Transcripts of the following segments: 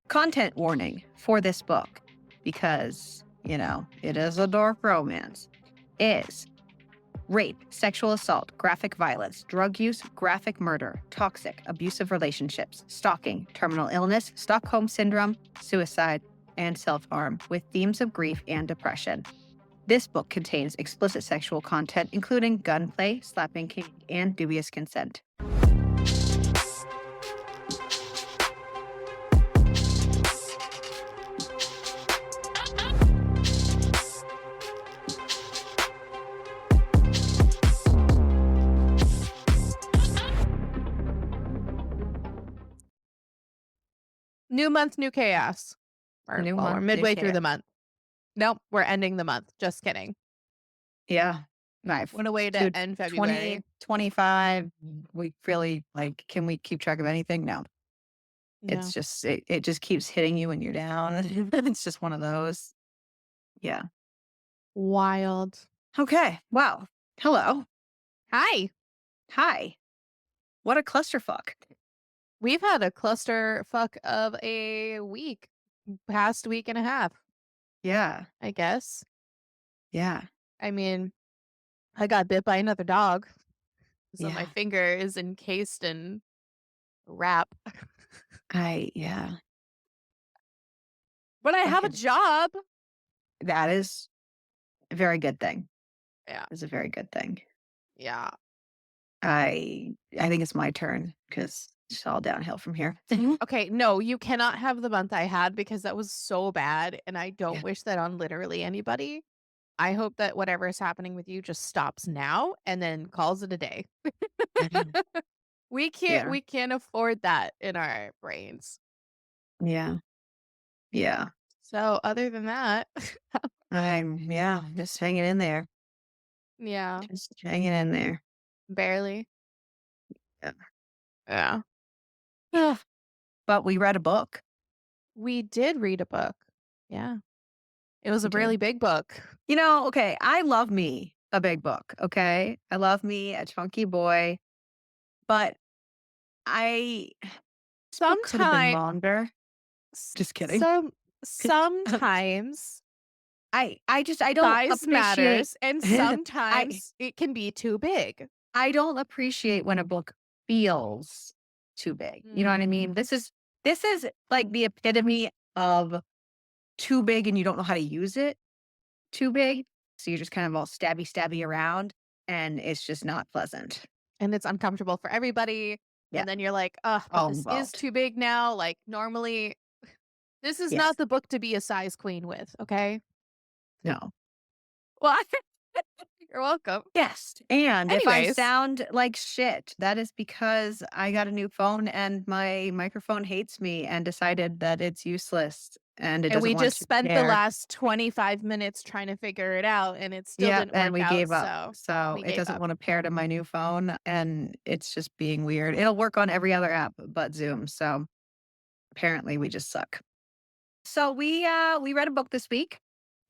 Content warning for this book, because, it is a dark romance, is rape, sexual assault, graphic violence, drug use, graphic murder, toxic, abusive relationships, stalking, terminal illness, Stockholm syndrome, suicide, and self-harm, with themes of grief and depression. This book contains explicit sexual content, including gunplay, slapping, kink, and dubious consent. New month, new chaos. We're midway through the month. Nope, we're ending the month. Just kidding. Yeah. What a way to end February. 2025. We really, can we keep track of anything? No. It's No. just, it just keeps hitting you when you're down. It's just one of those. Yeah. Wild. Okay. Well, hello. Hi. Hi. What a clusterfuck. We've had a clusterfuck of a week. Past week and a half, Yeah. I guess. Yeah. I mean, I got bit by another dog. So my Yeah. finger is encased in wrap. Yeah. But I have a job. That is a very good thing. Yeah. It's a very good thing. Yeah. I think it's my turn because it's all downhill from here. Okay, no, you cannot have the month I had because that was so bad, and I don't Yeah. wish that on literally anybody. I hope that whatever is happening with you just stops now and then calls it a day. We Yeah. can't afford that in our brains. Yeah. Yeah. So other than that, just hanging in there. yeah, Just hanging in there. barely. Yeah. Yeah. Yeah. But we read a book. We did read a book. Yeah. It was We a really did. big book. Okay, I love me a big book, okay? I love me a chunky boy, but I this book could have been Sometimes longer. Just kidding. sometimes I don't size appreciate matters, and I sometimes it can be too big. I don't appreciate when a book feels too big. You know what I mean? This is like the epitome of too big and you don't know how to use it. Too big. So you're just kind of all stabby around and it's just not pleasant. And it's uncomfortable for everybody, Yeah. and then you're like, "Ugh, but All this is involved. too big now." Like, normally, this is Yes. not the book to be a size queen with, okay? No. Well, you're welcome. Yes. And if I Anyways, sound like shit, that is because I got a new phone and my microphone hates me and decided that it's useless and it and doesn't we want just to spent the share. last 25 minutes trying to figure it out, and it still Yeah, didn't and work we out, gave up. so So we it gave doesn't up. want to pair to my new phone and it's just being weird. It'll work on every other app but Zoom. So apparently we just suck. So we read a book this week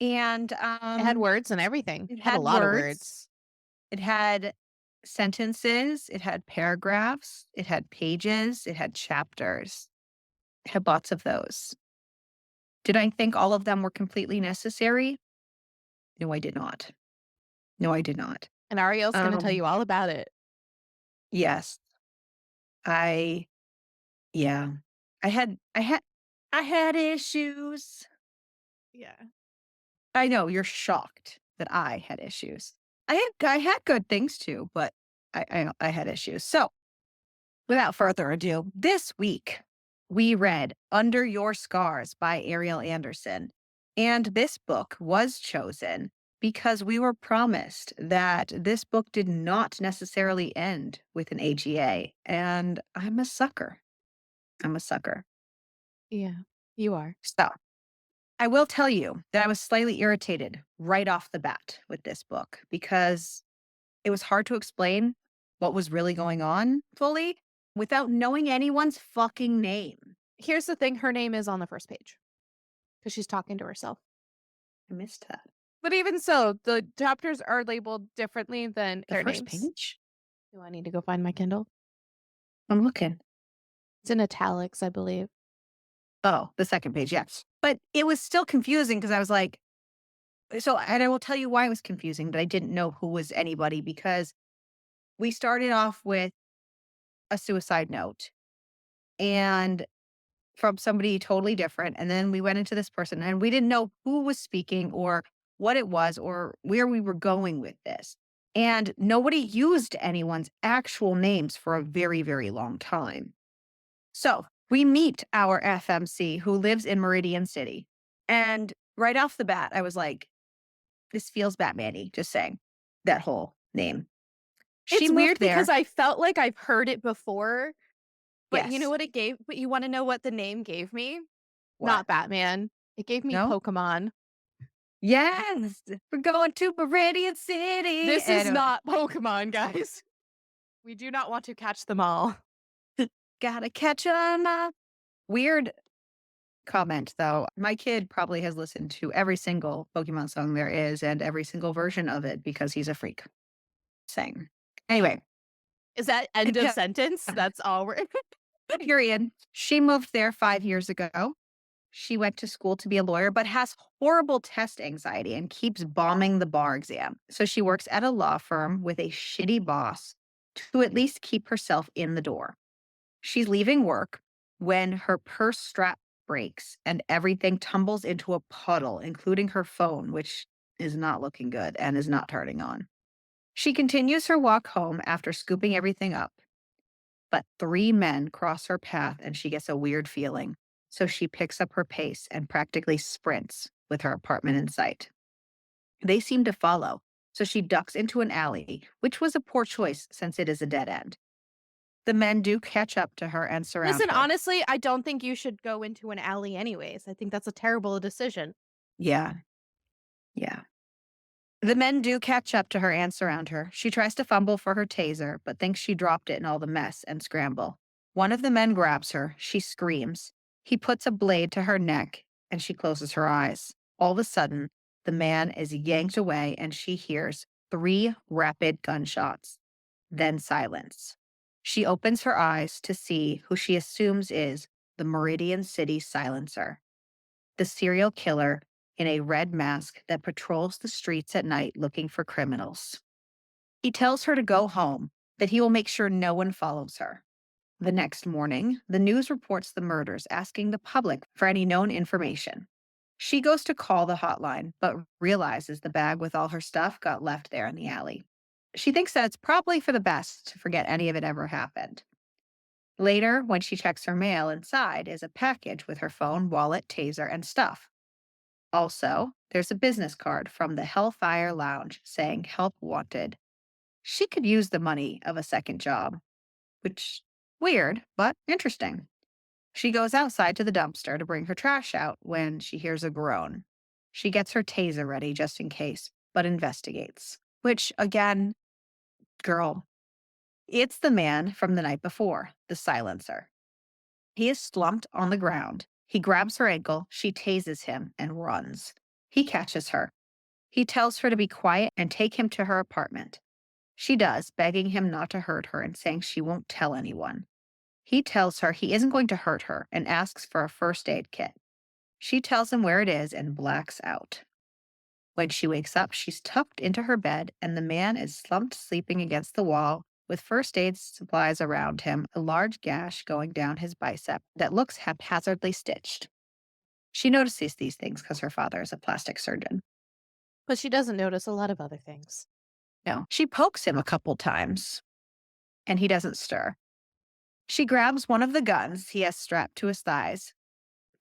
and It had words and everything. it Had a had lot of words, words. it had sentences, it had paragraphs, it had pages, it had chapters. It had lots of those. Did I think all of them were completely necessary? No, I did not. No, I did not. And Ariel's gonna tell Um, you all about it. yes. I yeah. I had I had I had issues. Yeah. I know you're shocked that I had issues. I had good things too, but I had issues. So, without further ado, this week we read Under Your Scars by Ariel Anderson. And this book was chosen because we were promised that this book did not necessarily end with an AGA. And I'm a sucker. I'm a sucker. Yeah, you are. So, I will tell you that I was slightly irritated right off the bat with this book because it was hard to explain what was really going on fully without knowing anyone's fucking name. Here's the thing, her name is on the first page because she's talking to herself. I missed that. But even so, the chapters are labeled differently than The their first names. page? Do I need to go find my Kindle? I'm looking. It's in italics, I believe. Oh, the second page, yes. But it was still confusing because I was like, and I will tell you why it was confusing that I didn't know who was anybody because we started off with a suicide note and from somebody totally different. And then we went into this person and we didn't know who was speaking or what it was or where we were going with this. And nobody used anyone's actual names for a very, very long time. So we meet our FMC who lives in Meridian City. And right off the bat, I was like, this feels Batman-y, just saying that whole name. She It's moved weird because there. I felt like I've heard it before, but you know Yes. what it gave but you wanna know what the name gave me? What? Not Batman. It gave me No? Pokemon. Yes. We're going to Meridian City. This is And not Pokemon, guys. We do not want to catch them all. gotta catch 'em all. Weird comment, though. My kid probably has listened to every single Pokemon song there is and every single version of it because he's a freak. Saying. Anyway, Is that end of sentence? That's all we're period. She moved there 5 years ago. She went to school to be a lawyer, but has horrible test anxiety and keeps bombing the bar exam. So she works at a law firm with a shitty boss to at least keep herself in the door. She's leaving work when her purse strap breaks and everything tumbles into a puddle, including her phone, which is not looking good and is not turning on. She continues her walk home after scooping everything up, but three men cross her path and she gets a weird feeling. So she picks up her pace and practically sprints with her apartment in sight. They seem to follow, so she ducks into an alley, which was a poor choice since it is a dead end. The men do catch up to her and surround Listen, her. honestly, I don't think you should go into an alley anyways. I think that's a terrible decision. Yeah, yeah. The men do catch up to her and surround her. She tries to fumble for her taser, but thinks she dropped it in all the mess and scramble. One of the men grabs her. She screams. He puts a blade to her neck and she closes her eyes. All of a sudden, the man is yanked away and she hears three rapid gunshots, then silence. She opens her eyes to see who she assumes is the Meridian City silencer, the serial killer in a red mask that patrols the streets at night looking for criminals. He tells her to go home, that he will make sure no one follows her. The next morning, the news reports the murders, asking the public for any known information. She goes to call the hotline, but realizes the bag with all her stuff got left there in the alley. She thinks that it's probably for the best to forget any of it ever happened. Later, when she checks her mail, inside is a package with her phone, wallet, taser, and stuff. Also, there's a business card from the Hellfire Lounge saying help wanted. She could use the money of a second job, which weird, but interesting. She goes outside to the dumpster to bring her trash out when she hears a groan. She gets her taser ready just in case, but investigates. Which again, girl, it's the man from the night before, the silencer. He is slumped on the ground. He grabs her ankle, she tases him and runs. He catches her. He tells her to be quiet and take him to her apartment. She does, begging him not to hurt her and saying she won't tell anyone. He tells her he isn't going to hurt her and asks for a first aid kit. She tells him where it is and blacks out. When she wakes up, she's tucked into her bed and the man is slumped sleeping against the wall with first aid supplies around him, a large gash going down his bicep that looks haphazardly stitched. She notices these things because her father is a plastic surgeon. But she doesn't notice a lot of other things. No, she pokes him a couple times and he doesn't stir. She grabs one of the guns he has strapped to his thighs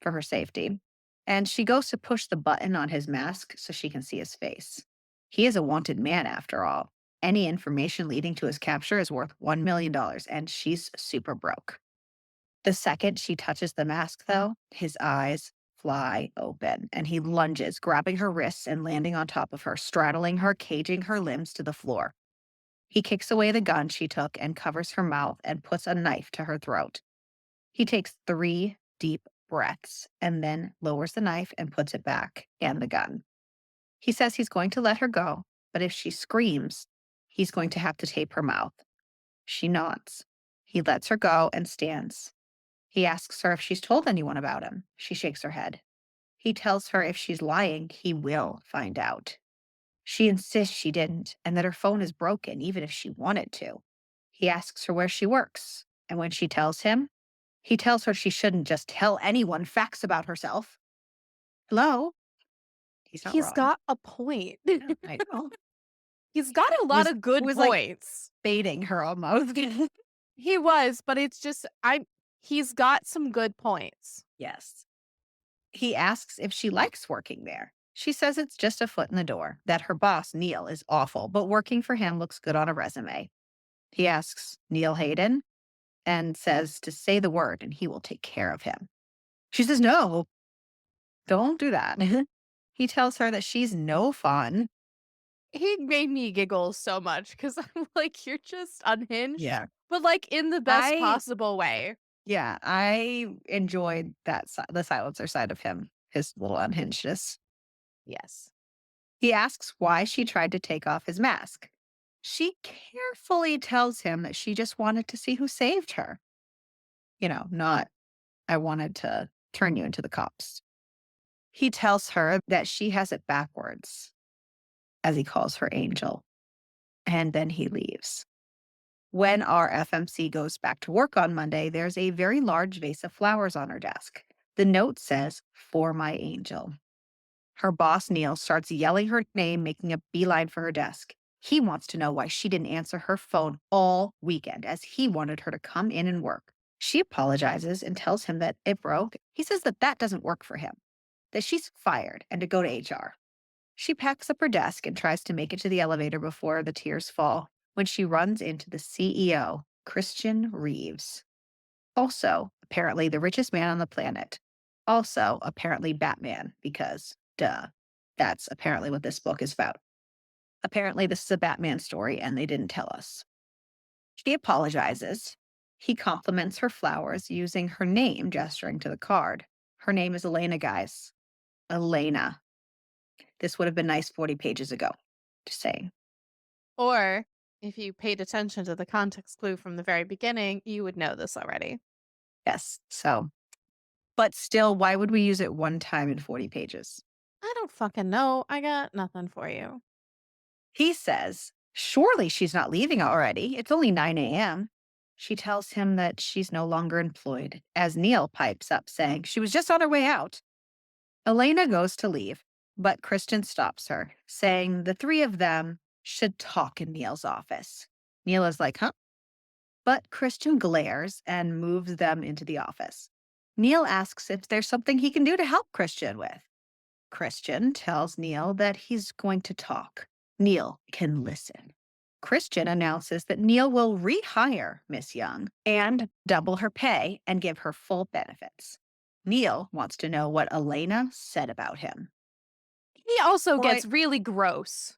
for her safety, and she goes to push the button on his mask so she can see his face. He is a wanted man after all. Any information leading to his capture is worth $1 million, and she's super broke. The second she touches the mask, though, his eyes fly open and he lunges, grabbing her wrists and landing on top of her, straddling her, caging her limbs to the floor. He kicks away the gun she took and covers her mouth and puts a knife to her throat. He takes three deep breaths and then lowers the knife and puts it back and the gun. He says he's going to let her go, but if she screams, he's going to have to tape her mouth. She nods. He lets her go and stands. He asks her if she's told anyone about him. She shakes her head. He tells her if she's lying, he will find out. She insists she didn't and that her phone is broken, even if she wanted to. He asks her where she works. And when she tells him, he tells her she shouldn't just tell anyone facts about herself. Hello? He's not He's wrong. got a point. Yeah, I know. He's got a lot Was of good was like points. baiting her almost. He was, but it's just he's got some good points. Yes. He asks if she likes working there. She says it's just a foot in the door, that her boss, Neil, is awful, but working for him looks good on a resume. He asks Neil Hayden and says to say the word and he will take care of him. She says, no, don't do that. He tells her that she's no fun. He made me giggle so much because I'm like, you're just unhinged, Yeah. but like in the best I, possible way. yeah, I enjoyed that, the silencer side of him, his little unhingedness. Yes. He asks why she tried to take off his mask. She carefully tells him that she just wanted to see who saved her. Not, I wanted to turn you into the cops. He tells her that she has it backwards, as he calls her angel, and then he leaves. When our FMC goes back to work on Monday, there's a very large vase of flowers on her desk. The note says, "For my angel." Her boss, Neil, starts yelling her name, making a beeline for her desk. He wants to know why she didn't answer her phone all weekend, as he wanted her to come in and work. She apologizes and tells him that it broke. He says that that doesn't work for him, that she's fired and to go to HR. She packs up her desk and tries to make it to the elevator before the tears fall when she runs into the CEO, Christian Reeves. Also, apparently the richest man on the planet. Also, apparently Batman, because duh, that's apparently what this book is about. Apparently, this is a Batman story and they didn't tell us. She apologizes. He compliments her flowers using her name, gesturing to the card. Her name is Elena, guys. Elena. This would have been nice 40 pages ago. Just saying. Or if you paid attention to the context clue from the very beginning, you would know this already. Yes. So, but still, why would we use it one time in 40 pages? I don't fucking know. I got nothing for you. He says, surely she's not leaving already. It's only 9 a.m. She tells him that she's no longer employed, as Neil pipes up, saying she was just on her way out. Elena goes to leave, but Christian stops her, saying the three of them should talk in Neil's office. Neil is like, huh? But Christian glares and moves them into the office. Neil asks if there's something he can do to help Christian with. Christian tells Neil that he's going to talk. Neil can listen. Christian announces that Neil will rehire Miss Young and double her pay and give her full benefits. Neil wants to know what Elena said about him. He also Boy, gets really gross.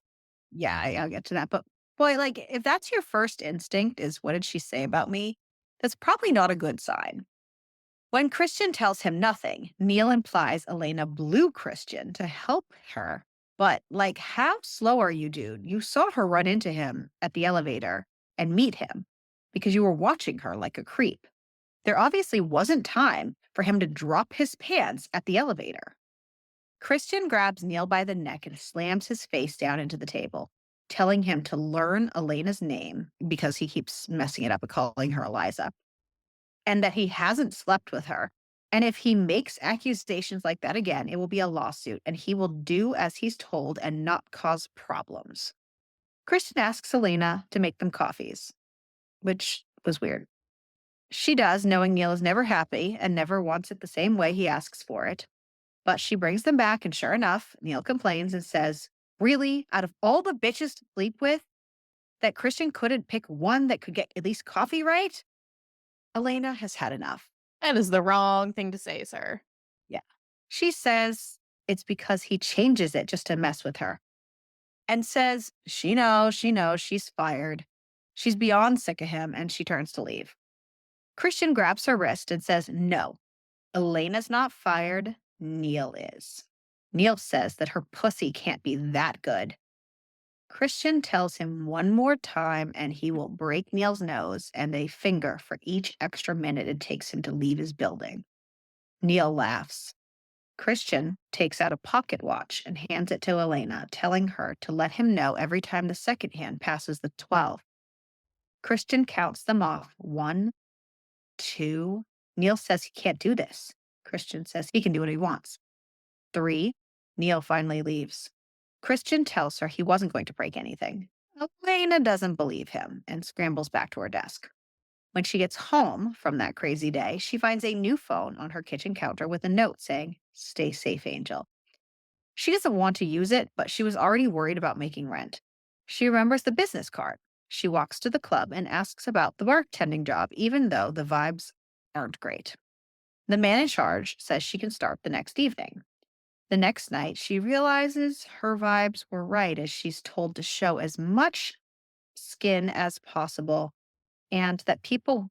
yeah, I'll get to that. But boy, like, if that's your first instinct is what did she say about me? That's probably not a good sign. When Christian tells him nothing, Neil implies Elena blew Christian to help her. But, like, how slow are you, dude? You saw her run into him at the elevator and meet him because you were watching her like a creep. There obviously wasn't time for him to drop his pants at the elevator. Christian grabs Neil by the neck and slams his face down into the table, telling him to learn Elena's name because he keeps messing it up and calling her Eliza, and that he hasn't slept with her. And if he makes accusations like that again, it will be a lawsuit and he will do as he's told and not cause problems. Kristen asks Elena to make them coffees, which was weird. She does, knowing Neil is never happy and never wants it the same way he asks for it. But she brings them back, and sure enough, Neil complains and says, really, out of all the bitches to sleep with, that Christian couldn't pick one that could get at least coffee right? Elena has had enough. That is the wrong thing to say, sir. Yeah. She says it's because he changes it just to mess with her and says she knows she's fired. She's beyond sick of him and she turns to leave. Christian grabs her wrist and says, no, Elena's not fired. Neil is. Neil says that her pussy can't be that good. Christian tells him one more time and he will break Neil's nose and a finger for each extra minute it takes him to leave his building. Neil laughs. Christian takes out a pocket watch and hands it to Elena, telling her to let him know every time the second hand passes the 12. Christian counts them off 1, 2. Neil says he can't do this. Christian says he can do what he wants. 3. Neil finally leaves. Christian tells her he wasn't going to break anything. Elena doesn't believe him and scrambles back to her desk. When she gets home from that crazy day, she finds a new phone on her kitchen counter with a note saying, "Stay safe, Angel." She doesn't want to use it, but she was already worried about making rent. She remembers the business card. She walks to the club and asks about the bartending job, even though the vibes aren't great. The man in charge says she can start the next evening. The next night, she realizes her vibes were right as she's told to show as much skin as possible and that people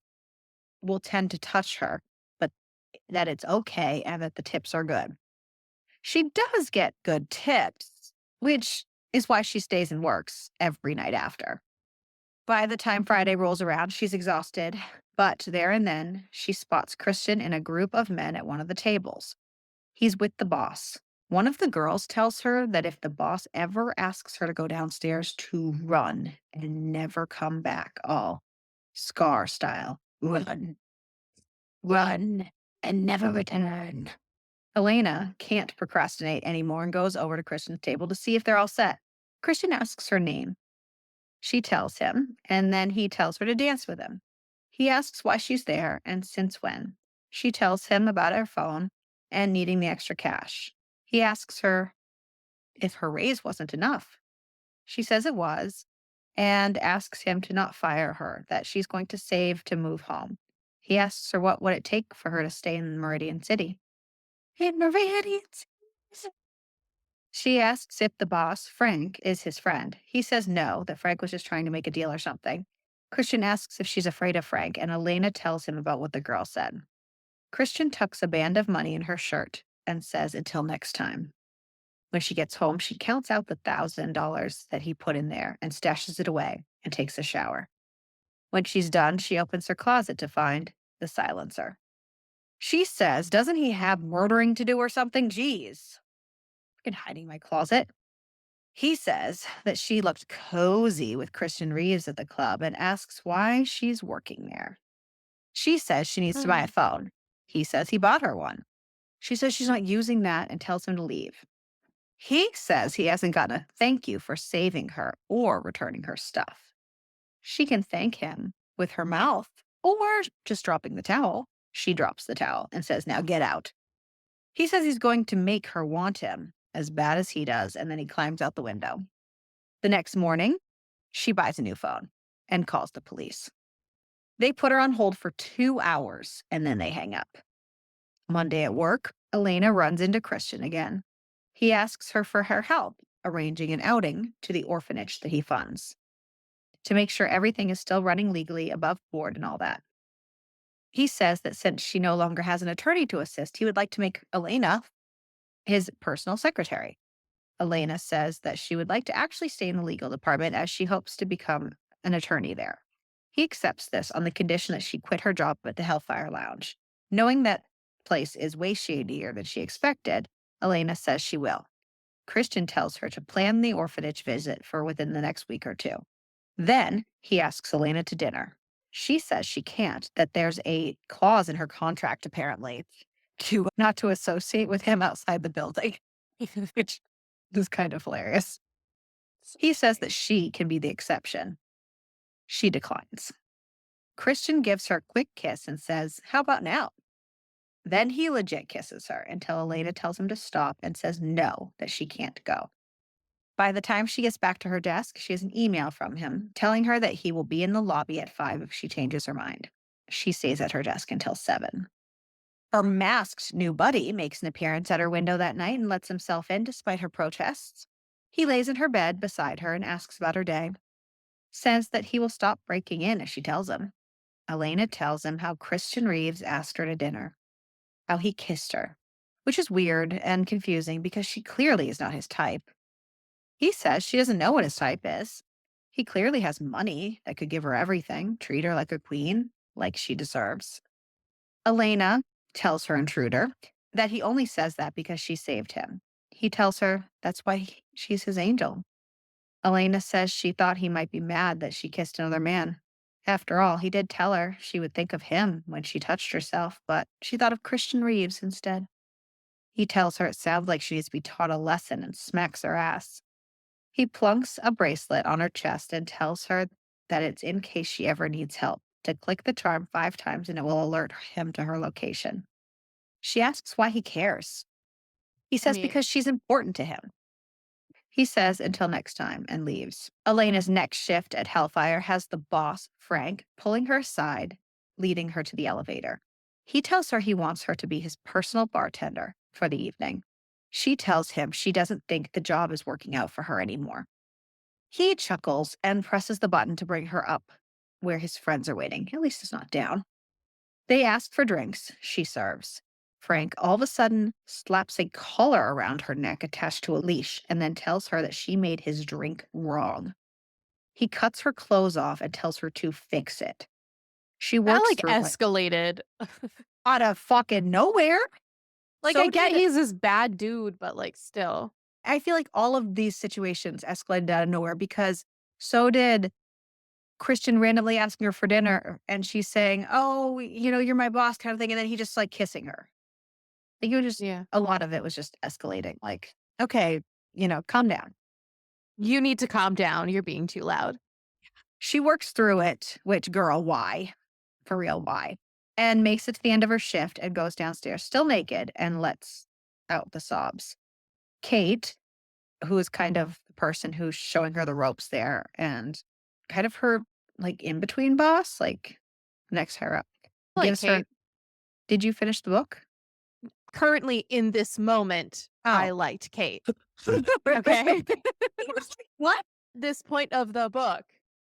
will tend to touch her, but that it's okay and that the tips are good. She does get good tips, which is why she stays and works every night after. By the time Friday rolls around, she's exhausted, but there and then she spots Christian in a group of men at one of the tables. He's with the boss. One of the girls tells her that if the boss ever asks her to go downstairs, to run and never come back, all Scar style. Run, run, and never return. Elena can't procrastinate anymore and goes over to Christian's table to see if they're all set. Christian asks her name. She tells him, and then he tells her to dance with him. He asks why she's there and since when. She tells him about her phone and needing the extra cash. He asks her if her raise wasn't enough. She says it was and asks him to not fire her, that she's going to save to move home. He asks her what would it take for her to stay in Meridian City. In Meridian City. She asks if the boss, Frank, is his friend. He says no, that Frank was just trying to make a deal or something. Christian asks if she's afraid of Frank, and Elena tells him about what the girl said. Christian tucks a band of money in her shirt and says, "Until next time." When she gets home, she counts out the $1,000 that he put in there and stashes it away and takes a shower. When she's done, she opens her closet to find the silencer. She says, "Doesn't he have murdering to do or something? Geez, freaking hiding my closet." He says that she looked cozy with Christian Reeves at the club and asks why she's working there. She says she needs to buy a phone. He says he bought her one. She says she's not using that and tells him to leave. He says he hasn't gotten a thank you for saving her or returning her stuff. She can thank him with her mouth or just dropping the towel. She drops the towel and says, "Now get out." He says he's going to make her want him as bad as he does, and then he climbs out the window. The next morning, she buys a new phone and calls the police. They put her on hold for 2 hours and then they hang up. Monday at work, Elena runs into Christian again. He asks her for her help arranging an outing to the orphanage that he funds to make sure everything is still running legally above board and all that. He says that since she no longer has an attorney to assist, he would like to make Elena his personal secretary. Elena says that she would like to actually stay in the legal department as she hopes to become an attorney there. He accepts this on the condition that she quit her job at the Hellfire Lounge. Knowing that place is way shadier than she expected, Elena says she will. Christian tells her to plan the orphanage visit for within the next week or two. Then he asks Elena to dinner. She says she can't, that there's a clause in her contract, apparently, to not to associate with him outside the building, which is kind of hilarious. So He says funny. that she can be the exception. She declines. Christian gives her a quick kiss and says, "How about now?" Then he legit kisses her until Elena tells him to stop and says no, that she can't go. By the time she gets back to her desk, she has an email from him telling her that he will be in the lobby at 5 if she changes her mind. She stays at her desk until 7. Her masked new buddy makes an appearance at her window that night and lets himself in despite her protests. He lays in her bed beside her and asks about her day, says that he will stop breaking in if she tells him. Elena tells him how Christian Reeves asked her to dinner, how he kissed her, which is weird and confusing because she clearly is not his type. He says she doesn't know what his type is. He clearly has money that could give her everything, treat her like a queen, like she deserves. Elena tells her intruder that he only says that because she saved him. He tells her that's why she's his angel. Elena says she thought he might be mad that she kissed another man. After all, he did tell her she would think of him when she touched herself, but she thought of Christian Reeves instead. He tells her it sounds like she needs to be taught a lesson and smacks her ass. He plunks a bracelet on her chest and tells her that it's in case she ever needs help, to click the charm 5 times and it will alert him to her location. She asks why he cares. He I says mean, because she's important to him. He says until next time and leaves. Elena's next shift at Hellfire has the boss, Frank, pulling her aside, leading her to the elevator. He tells her he wants her to be his personal bartender for the evening. She tells him she doesn't think the job is working out for her anymore. He chuckles and presses the button to bring her up where his friends are waiting. At least it's not down. They ask for drinks. She serves. Frank all of a sudden slaps a collar around her neck attached to a leash and then tells her that she made his drink wrong. He cuts her clothes off and tells her to fix it. She that works like through it escalated. out of fucking nowhere. Like, I So get did he's this bad dude, but like still. I feel like all of these situations escalated out of nowhere because so did Christian randomly asking her for dinner and she's saying, "Oh, you're my boss," kind of thing. And then he just like kissing her. Like it was just Yeah. a lot of it was just escalating. Like, okay, calm down. You need to calm down. You're being too loud. She works through it, which girl, why? For real, why? And makes it to the end of her shift and goes downstairs, still naked, and lets out the sobs. Kate, who is kind of the person who's showing her the ropes there and kind of her like in between boss, like next her up, Like gives her, Kate. did you finish the book? Currently in this moment, I Oh. liked Kate. Okay. What? This point of the book,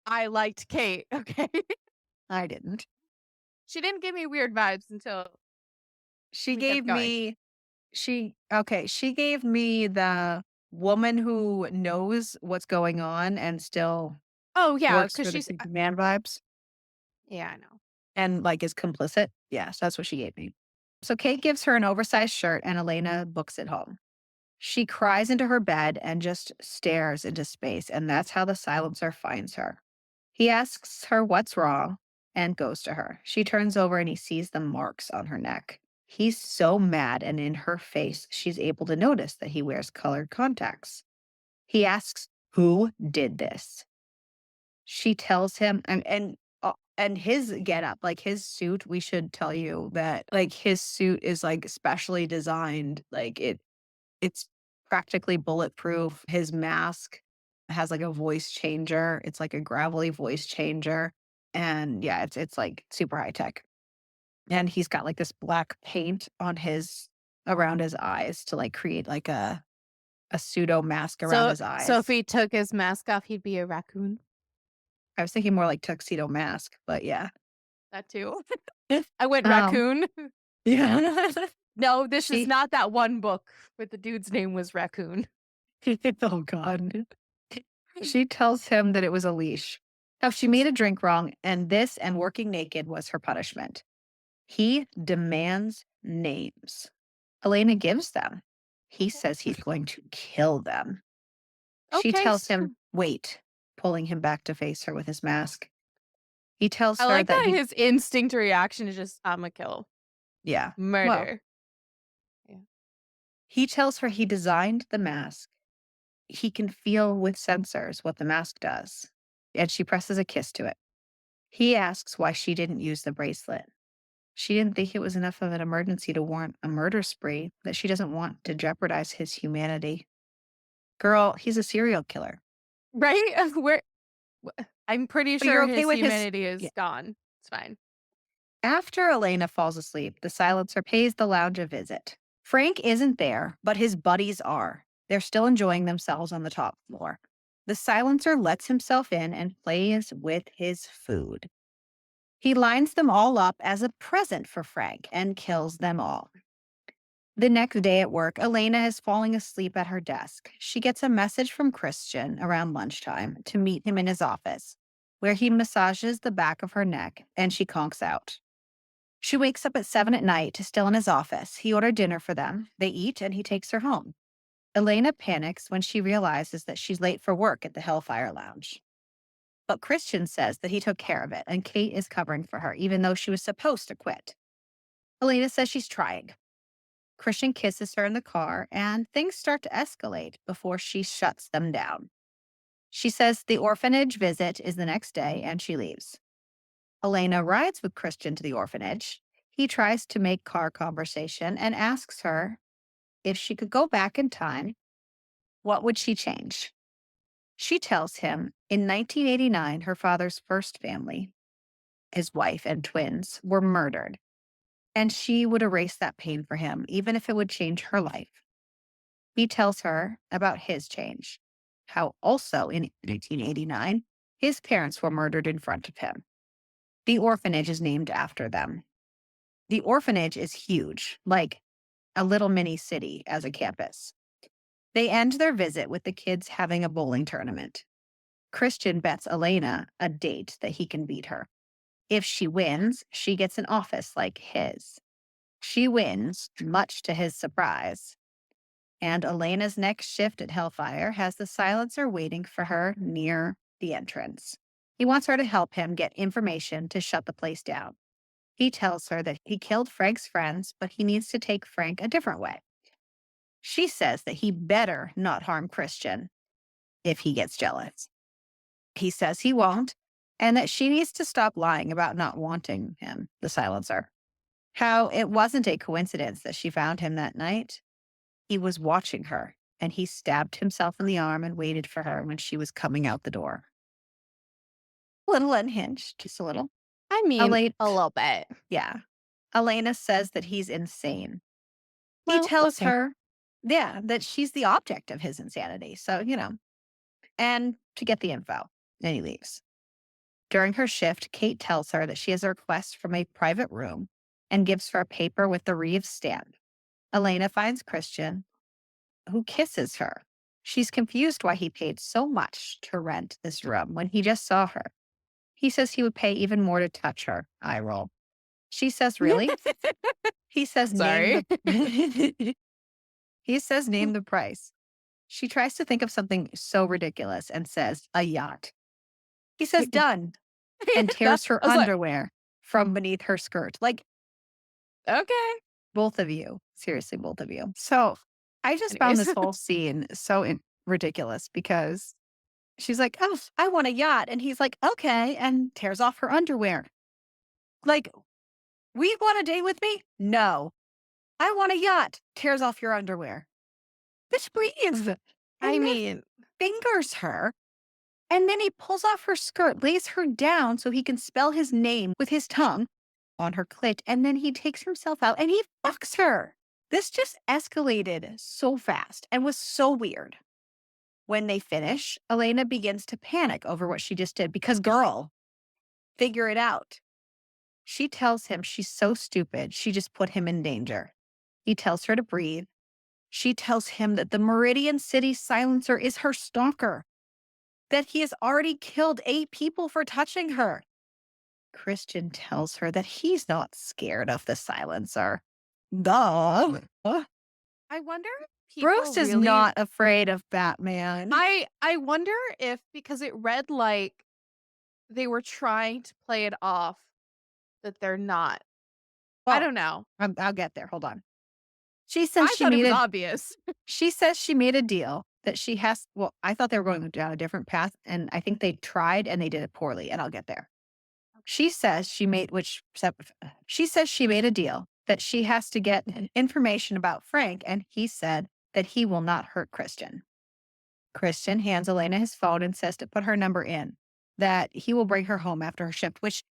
I liked Kate. Okay. I didn't. She didn't give me weird vibes until She we kept gave going. me she gave me the woman who knows what's going on and still Oh yeah, works because for the she's creepy man vibes yeah, I know. and, like, is complicit. Yes, that's what she gave me. So Kate gives her an oversized shirt and Elena books it home. She cries into her bed and just stares into space, and that's how the silencer finds her. He asks her what's wrong and goes to her. She turns over and he sees the marks on her neck. He's so mad, and in her face, she's able to notice that he wears colored contacts. He asks, "Who did this?" She tells him, and his getup, like his suit, we should tell you that like his suit is like specially designed. Like it's practically bulletproof. His mask has like a voice changer. It's like a gravelly voice changer. And yeah, it's like super high tech. And he's got like this black paint on his around his eyes to like create like a pseudo mask around So his so if eyes. he took his mask off, he'd be a raccoon. I was thinking more like tuxedo mask, but yeah. That too. I went Um, raccoon. yeah. No, this is she not that one book where the dude's name was Raccoon. oh god. She tells him that it was a leash. How she made a drink wrong, and this and working naked was her punishment. He demands names. Elena gives them. He says he's going to kill them. She Okay. tells him, wait, pulling him back to face her with his mask. He tells I her like that that his instinct reaction is just, "Imma kill. yeah, well, Murder." Yeah. he tells her he designed the mask. He can feel with sensors what the mask does. And she presses a kiss to it. He asks why she didn't use the bracelet. She didn't think it was enough of an emergency to warrant a murder spree, that she doesn't want to jeopardize his humanity. Girl, he's a serial killer. Right? Where I'm pretty But you're sure okay his with his humanity yeah. is gone. It's fine. After Elena falls asleep, the silencer pays the lounge a visit. Frank isn't there, but his buddies are. They're still enjoying themselves on the top floor. The silencer lets himself in and plays with his food. He lines them all up as a present for Frank and kills them all. The next day at work, Elena is falling asleep at her desk. She gets a message from Christian around lunchtime to meet him in his office, where he massages the back of her neck and she conks out. She wakes up at 7 at night, still in his office. He ordered dinner for them. They eat and he takes her home. Elena panics when she realizes that she's late for work at the Hellfire Lounge. But Christian says that he took care of it and Kate is covering for her, even though she was supposed to quit. Elena says she's trying. Christian kisses her in the car and things start to escalate before she shuts them down. She says the orphanage visit is the next day and she leaves. Elena rides with Christian to the orphanage. He tries to make car conversation and asks her if she could go back in time, what would she change? She tells him in 1989, her father's first family, his wife and twins, were murdered, and she would erase that pain for him, even if it would change her life. He tells her about his change, how also in 1989, his parents were murdered in front of him. The orphanage is named after them. The orphanage is huge, like a little mini city as a campus. They end their visit with the kids having a bowling tournament. Christian bets Elena a date that he can beat her. If she wins, she gets an office like his. She wins, much to his surprise. And Elena's next shift at Hellfire has the silencer waiting for her near the entrance. He wants her to help him get information to shut the place down. He tells her that he killed Frank's friends, but he needs to take Frank a different way. She says that he better not harm Christian if he gets jealous. He says he won't, and that she needs to stop lying about not wanting him, the silencer. How it wasn't a coincidence that she found him that night. He was watching her, and he stabbed himself in the arm and waited for her when she was coming out the door. A little unhinged, just a little. I mean, Elate, a little bit. yeah. Elena says that he's insane. He Well, tells okay. her, yeah, that she's the object of his insanity. So, and to get the info. And he leaves. During her shift, Kate tells her that she has a request from a private room and gives her a paper with the Reeves stamp. Elena finds Christian, who kisses her. She's confused why he paid so much to rent this room when he just saw her. He says he would pay even more to touch her. I roll. She says, really? He says, name Sorry. the he says, name the price. She tries to think of something so ridiculous and says, a yacht. He says, done, and That tears her I was like, underwear from beneath her skirt. Like, okay. both of you. Seriously, both of you. So I just found Anyways. this whole scene so ridiculous because she's like, oh, I want a yacht. And he's like, okay, and tears off her underwear. Like, we want a date with me? No. I want a yacht. Tears off your underwear. Bitch, breathe. And I then mean, fingers her. And then he pulls off her skirt, lays her down so he can spell his name with his tongue on her clit. And then he takes himself out and he fucks her. This just escalated so fast and was so weird. When they finish, Elena begins to panic over what she just did because, girl, figure it out. She tells him she's so stupid, she just put him in danger. He tells her to breathe. She tells him that the Meridian City silencer is her stalker, that he has already killed 8 people for touching her. Christian tells her that he's not scared of the silencer. Duh. I wonder if people Bruce is really not afraid of Batman. I wonder if because it read like they were trying to play it off that they're not. I Well, don't know. I'll get there. Hold on. She says I she thought it made was a obvious. she says she made a deal that she has well, I thought they were going down a different path, and I think they tried and they did it poorly, and I'll get there. She says she made which sep she says she made a deal that she has to get information about Frank, and he said that he will not hurt Christian. Christian hands Elena his phone and says to put her number in, that he will bring her home after her shift, which,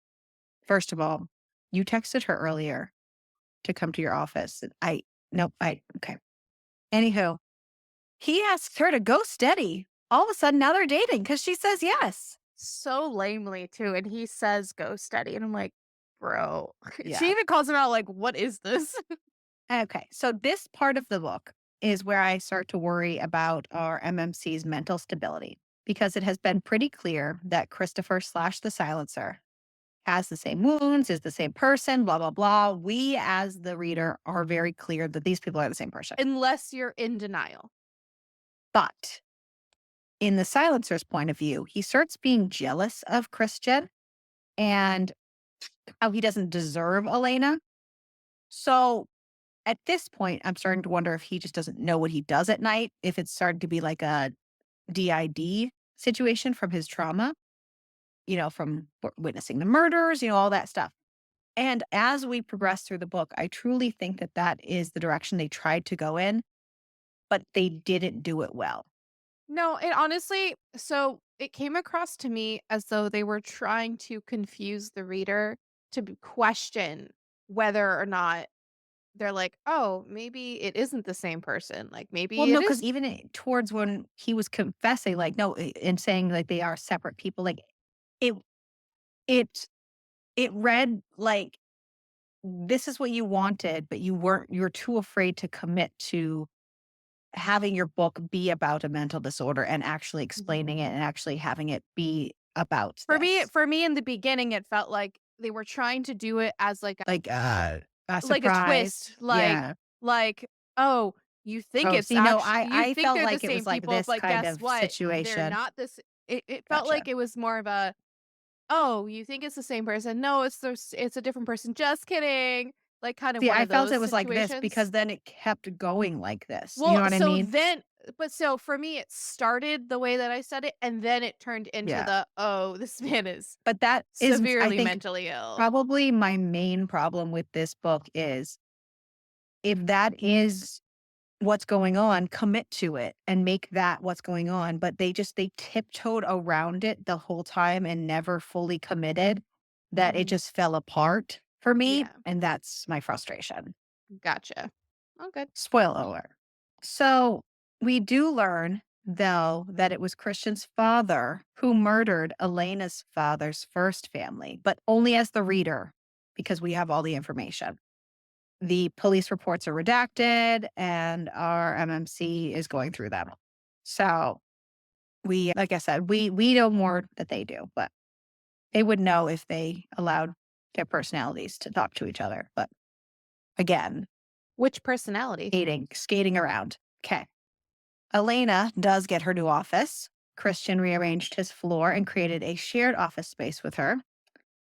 first of all, you texted her earlier to come to your office. And nope, okay. Anywho, he asks her to go steady. All of a sudden, now they're dating because she says yes. So lamely too, and he says go steady, and I'm like, bro. She Yeah. even calls him out like, what is this? Okay. So this part of the book is where I start to worry about our MMC's mental stability because it has been pretty clear that Christopher slash the silencer has the same wounds, is the same person, blah, blah, blah. We as the reader are very clear that these people are the same person. Unless you're in denial. But in the silencer's point of view, he starts being jealous of Christian and how he doesn't deserve Elena. So at this point, I'm starting to wonder if he just doesn't know what he does at night, if it's starting to be like a DID situation from his trauma, from witnessing the murders, all that stuff. And as we progress through the book, I truly think that that is the direction they tried to go in, but they didn't do it well. No, it honestly so it came across to me as though they were trying to confuse the reader to question whether or not they're like, "Oh, maybe it isn't the same person." Like, Well, maybe no, it because is. even towards when he was confessing, like, no, and saying like they are separate people, like it, it, it read like this is what you wanted, but you're too afraid to commit to having your book be about a mental disorder and actually Mhm. explaining it and actually having it be about For me this. for me in the beginning, it felt like they were trying to do it as Like, a like a surprise. twist, Yeah. like, "Oh, you think Oh, it's see, no, you I think felt they're the like it same was like people, this but kind guess of what? They're situation. not this." It felt like Gotcha. it was more of a, "Oh, you think it's the same person? No, it's a different person. Just kidding." Like, kind of See, one I of felt those it was like this situations. because then it kept going like this. You know Well, what I so mean? then but so for me, it started the way that I said it, and then it turned into Yeah. the, "Oh, this man is But that is, I severely think, mentally ill." probably my main problem with this book is if that is what's going on, commit to it and make that what's going on. But they tiptoed around it the whole time and never fully committed that it Mhm. just fell apart for me. Yeah. And that's my frustration. Gotcha. Oh, good. Spoiler alert. So we do learn, though, that it was Christian's father who murdered Elena's father's first family, but only as the reader because we have all the information. The police reports are redacted and our MMC is going through them. So we, like I said, we know more that they do, but they would know if they allowed their personalities to talk to each other. But again, Which personality? skating around. Okay. Elena does get her new office. Christian rearranged his floor and created a shared office space with her,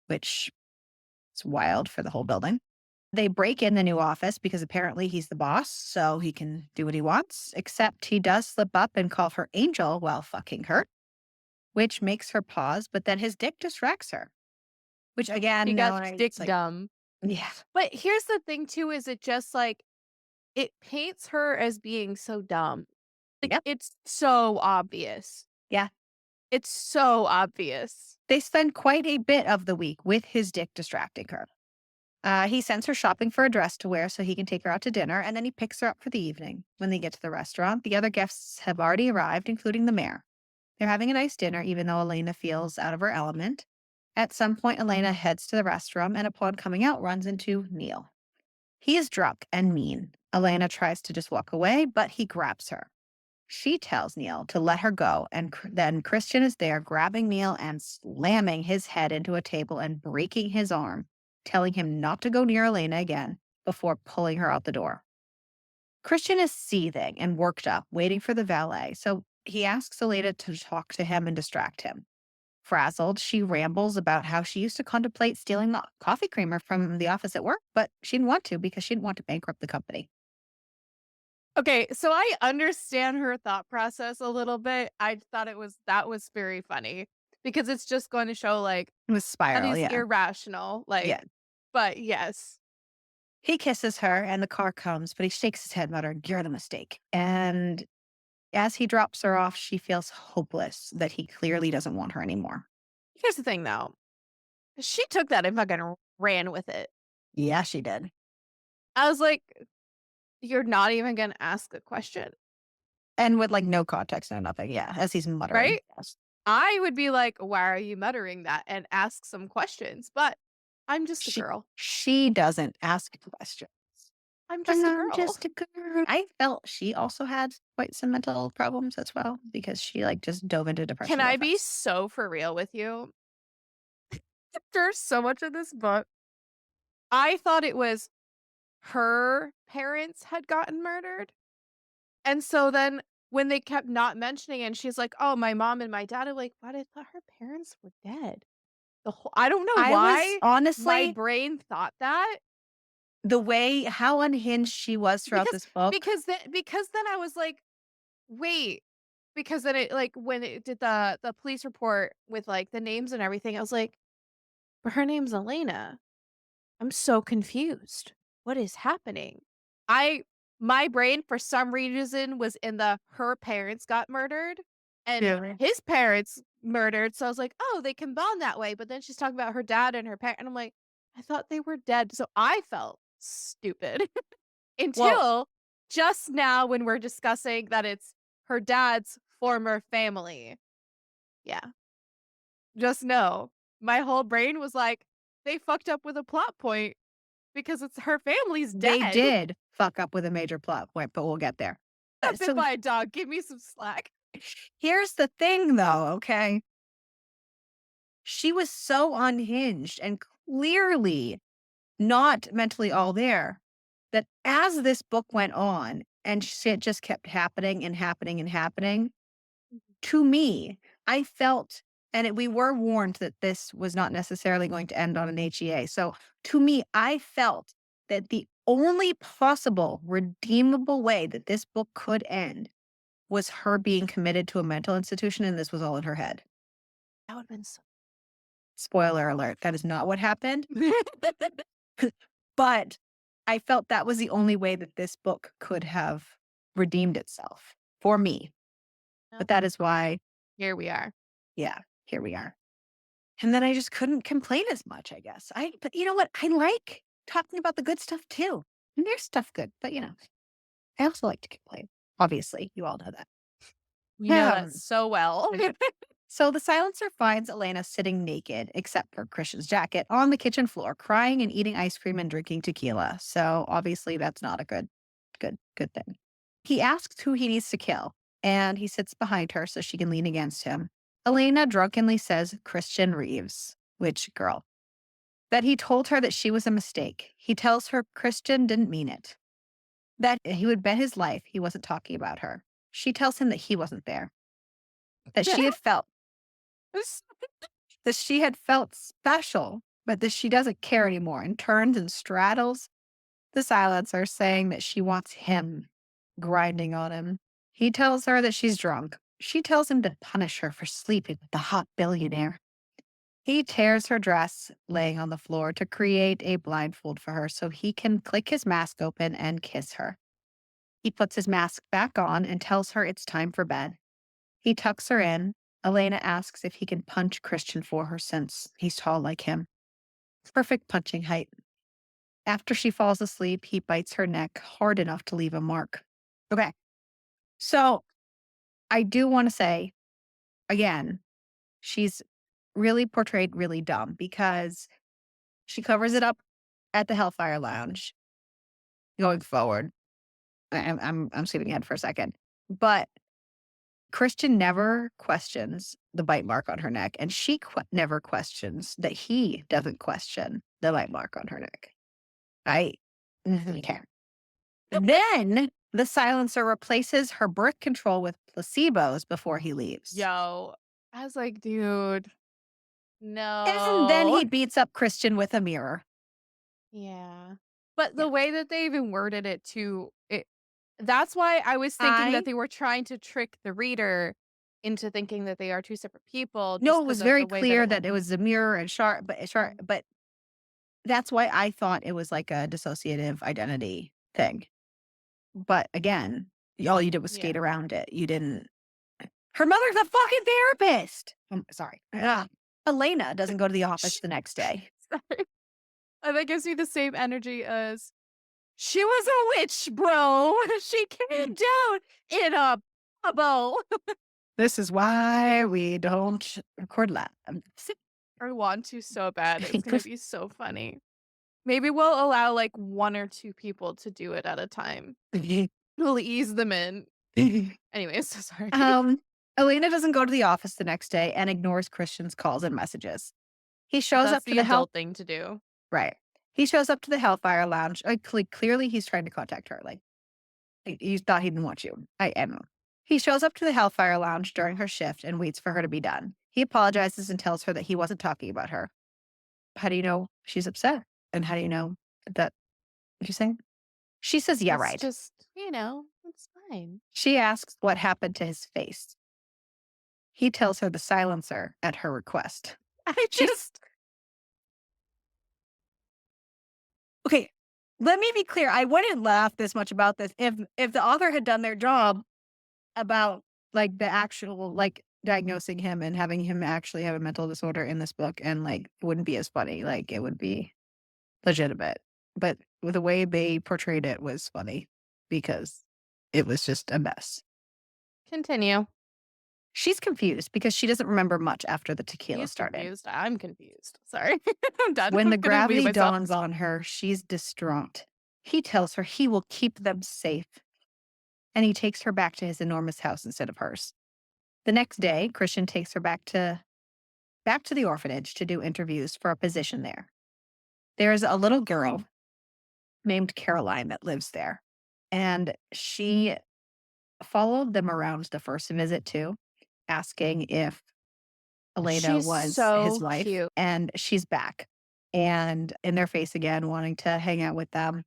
which is wild for the whole building. They break in the new office because apparently he's the boss, so he can do what he wants, except he does slip up and call her Angel while fucking her, which makes her pause, but then his dick distracts her, which She again, got no, I, dick it's like, dumb. yeah, But here's the thing too, is it just like it paints her as being so dumb. Like, yep, it's so obvious. yeah. It's so obvious. They spend quite a bit of the week with his dick distracting her. He sends her shopping for a dress to wear so he can take her out to dinner, and then he picks her up for the evening. When they get to the restaurant, the other guests have already arrived, including the mayor. They're having a nice dinner, even though Elena feels out of her element. At some point, Elena heads to the restroom and, upon coming out, runs into Neil. He is drunk and mean. Elena tries to just walk away, but he grabs her. She tells Neil to let her go, and then Christian is there grabbing Neil and slamming his head into a table and breaking his arm, telling him not to go near Elena again before pulling her out the door. Christian is seething and worked up, waiting for the valet, so he asks Elena to talk to him and distract him. Frazzled, she rambles about how she used to contemplate stealing the coffee creamer from the office at work, but she didn't want to because she didn't want to bankrupt the company. Okay, so I understand her thought process a little bit. I thought that was very funny because it's just going to show like It was that spiral, is yeah. irrational. Yeah. But yes. He kisses her and the car comes, but he shakes his head, muttering, "You're the mistake." And as he drops her off, she feels hopeless that he clearly doesn't want her anymore. Here's the thing though. She took that and fucking ran with it. Yeah, she did. I was like, you're not even gonna ask a question, And with like no context, no nothing. Yeah, as he's muttering. right? Yes. I would be like, why are you muttering that? And ask some questions. But I'm just a She girl. she doesn't ask questions. I'm just a I'm girl. just a girl. I felt she also had quite some mental problems as well because she like just dove into Can depression real I be fast. so for real with you? There's so much of this book. I thought it was her parents had gotten murdered. And so then when they kept not mentioning it, and she's like, "Oh, my mom and my dad," I'm like, "But I thought her parents were dead." I don't know I was why my honestly brain thought that the way how unhinged she was throughout because this book. because then I was like, "Wait," because then it like when it did the police report with like the names and everything, I was like, "But her name's Elena." I'm so confused. What is happening? I my brain for some reason was in the her parents got murdered and Yeah. his parents murdered. So I was like, oh, they can bond that way. But then she's talking about her dad and her parent. And I'm like, I thought they were dead. So I felt stupid Well, until just now when we're discussing that it's her dad's former family. Yeah. Just know my whole brain was like, they fucked up with a plot point because it's her family's they dead. did fuck up with a major plot point, but we'll get there. Got bit So by a dog, give me some slack. here's the thing though, okay? She was so unhinged and clearly not mentally all there that as this book went on and shit just kept happening and happening and happening, to me, I felt, and we were warned that this was not necessarily going to end on an HEA. So to me, I felt that the only possible redeemable way that this book could end was her being committed to a mental institution, and this was all in her head. That would've been so Spoiler alert, that is not what happened. But I felt that was the only way that this book could have redeemed itself for me. no. But that is why, Here we are. yeah, here we are. And then I just couldn't complain as much, I guess. But you know what? I like talking about the good stuff too. And there's stuff good, but I also like to complain. Obviously, you all know that. We know that Um, so well. so the silencer finds Elena sitting naked, except for Christian's jacket, on the kitchen floor, crying and eating ice cream and drinking tequila. So obviously that's not a good thing. He asks who he needs to kill, and he sits behind her so she can lean against him. Elena drunkenly says Christian Reeves, which girl, that he told her that she was a mistake. He tells her Christian didn't mean it, that he would bet his life he wasn't talking about her. She tells him that he wasn't there, that she had felt that she had felt special, but that she doesn't care anymore, and turns and straddles the silencer, saying that she wants him, grinding on him. He tells her that she's drunk. She tells him to punish her for sleeping with the hot billionaire. He tears her dress, laying on the floor, to create a blindfold for her so he can click his mask open and kiss her. He puts his mask back on and tells her it's time for bed. He tucks her in. Elena asks if he can punch Christian for her since he's tall like him. Perfect punching height. After she falls asleep, he bites her neck hard enough to leave a mark. Okay. So I do want to say, again, she's really portrayed really dumb because she covers it up at the Hellfire Lounge going forward. I'm skipping ahead for a second. But Christian never questions the bite mark on her neck, and she never questions that he doesn't question the bite mark on her neck. I okay. Then the silencer replaces her birth control with placebos before he leaves. Yo, I was like, dude, And then no. he beats up Christian with a mirror. Yeah. But Yeah. the way that they even worded it too, that's why I was thinking that I they were trying to trick the reader into thinking that they are two separate people know just it because was of very the way that clear it that went. it was a mirror and sharp, Mhm. but that's why I thought it was like a dissociative identity thing. But again, all you did was Yeah. skate around it. You didn't. Her mother's a fucking therapist. Sorry. Ugh. Elena doesn't go to the office the next day. Sorry. And that gives me the same energy as she was a witch, bro. She came down in a bubble. This is why we don't record live. I want to so bad. It's gonna be so funny. Maybe we'll allow, like, 1 or 2 people to do it at a time. We'll ease them in. Anyways, so sorry. um, Elena doesn't go to the office the next day and ignores Christian's calls and messages. He shows That's up to the the health adult thing to do. right. He shows up to the Hellfire Lounge. Clearly, he's trying to contact her. Like he thought he didn't want you. I don't know. He shows up to the Hellfire Lounge during her shift and waits for her to be done. He apologizes and tells her that he wasn't talking about her. How do you know she's upset? And how do you know that she's saying? She says, yeah, It's right. just, it's fine. She asks what happened to his face. He tells her the silencer at her request. I She's just okay. Let me be clear. I wouldn't laugh this much about this if the author had done their job about like the actual like diagnosing him and having him actually have a mental disorder in this book, and like it wouldn't be as funny. Like it would be legitimate. But with the way they portrayed it was funny because it was just a mess. continue. She's confused because she doesn't remember much after the tequila He's started. confused. I'm confused. Sorry. I'm done. When I'm the gonna mute gravity myself. dawns on her, she's distraught. He tells her he will keep them safe, and he takes her back to his enormous house instead of hers. The next day, Christian takes her back to the orphanage to do interviews for a position there. There's a little girl named Caroline that lives there, and she followed them around the first visit too, asking if Elena She's was his so wife, cute. and she's back and in their face again, wanting to hang out with them.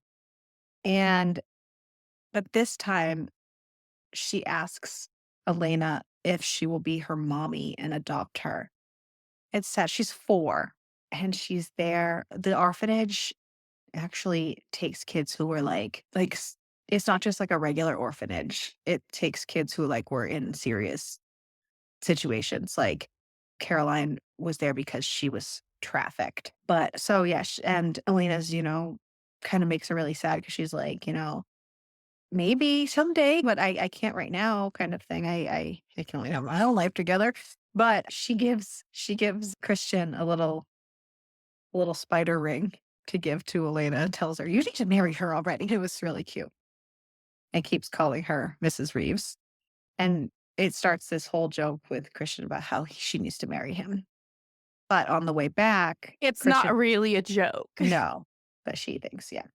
And but this time she asks Elena if she will be her mommy and adopt her. It's sad. She's 4 and she's there. The orphanage actually takes kids who were it's not just like a regular orphanage. It takes kids who like were in serious situations. Like Caroline was there because she was trafficked. But so yeah, and Elena's, kind of makes her really sad because she's like, maybe someday, but I can't right now, kind of thing. I can only have my own life together. But she gives Christian a little spider ring to give to Elena and tells her, you need to marry her already. It was really cute. And keeps calling her Mrs. Reeves. And it starts this whole joke with Christian about how she needs to marry him. But on the way back, It's not Christian, really a joke. no, but she thinks, yeah.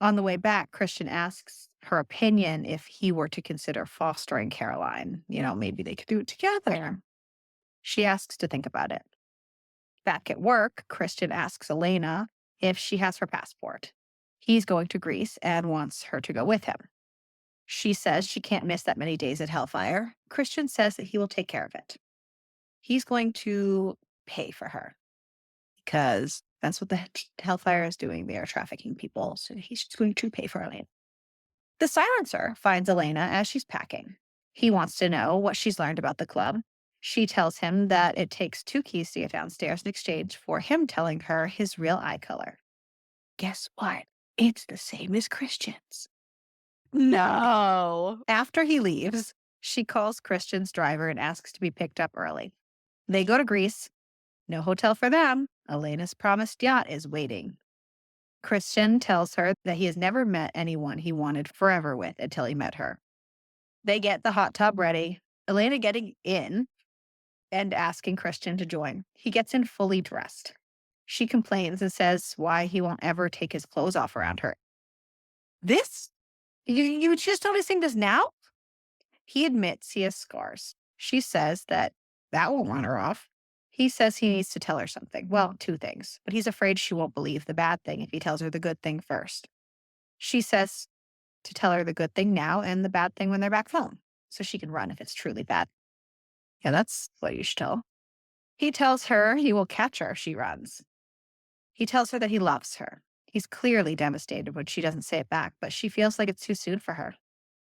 On the way back, Christian asks her opinion if he were to consider fostering Caroline. Maybe they could do it together. She asks to think about it. Back at work, Christian asks Elena if she has her passport. He's going to Greece and wants her to go with him. She says she can't miss that many days at Hellfire. Christian says that he will take care of it. He's going to pay for her because that's what the Hellfire is doing. They are trafficking people. So he's just going to pay for Elena. The silencer finds Elena as she's packing. He wants to know what she's learned about the club. She tells him that it takes 2 keys to get downstairs in exchange for him telling her his real eye color. Guess what? It's the same as Christian's. No. After he leaves, she calls Christian's driver and asks to be picked up early. They go to Greece. No hotel for them. Elena's promised yacht is waiting. Christian tells her that he has never met anyone he wanted forever with until he met her. They get the hot tub ready. Elena getting in and asking Christian to join. He gets in fully dressed. She complains and says why he won't ever take his clothes off around her. This? You just noticing this now? He admits he has scars. She says that won't run her off. He says he needs to tell her something. Well, 2 things, but he's afraid she won't believe the bad thing if he tells her the good thing first. She says to tell her the good thing now and the bad thing when they're back home, so she can run if it's truly bad. Yeah, that's what you should tell. He tells her he will catch her if she runs. He tells her that he loves her. He's clearly devastated when she doesn't say it back, but she feels like it's too soon for her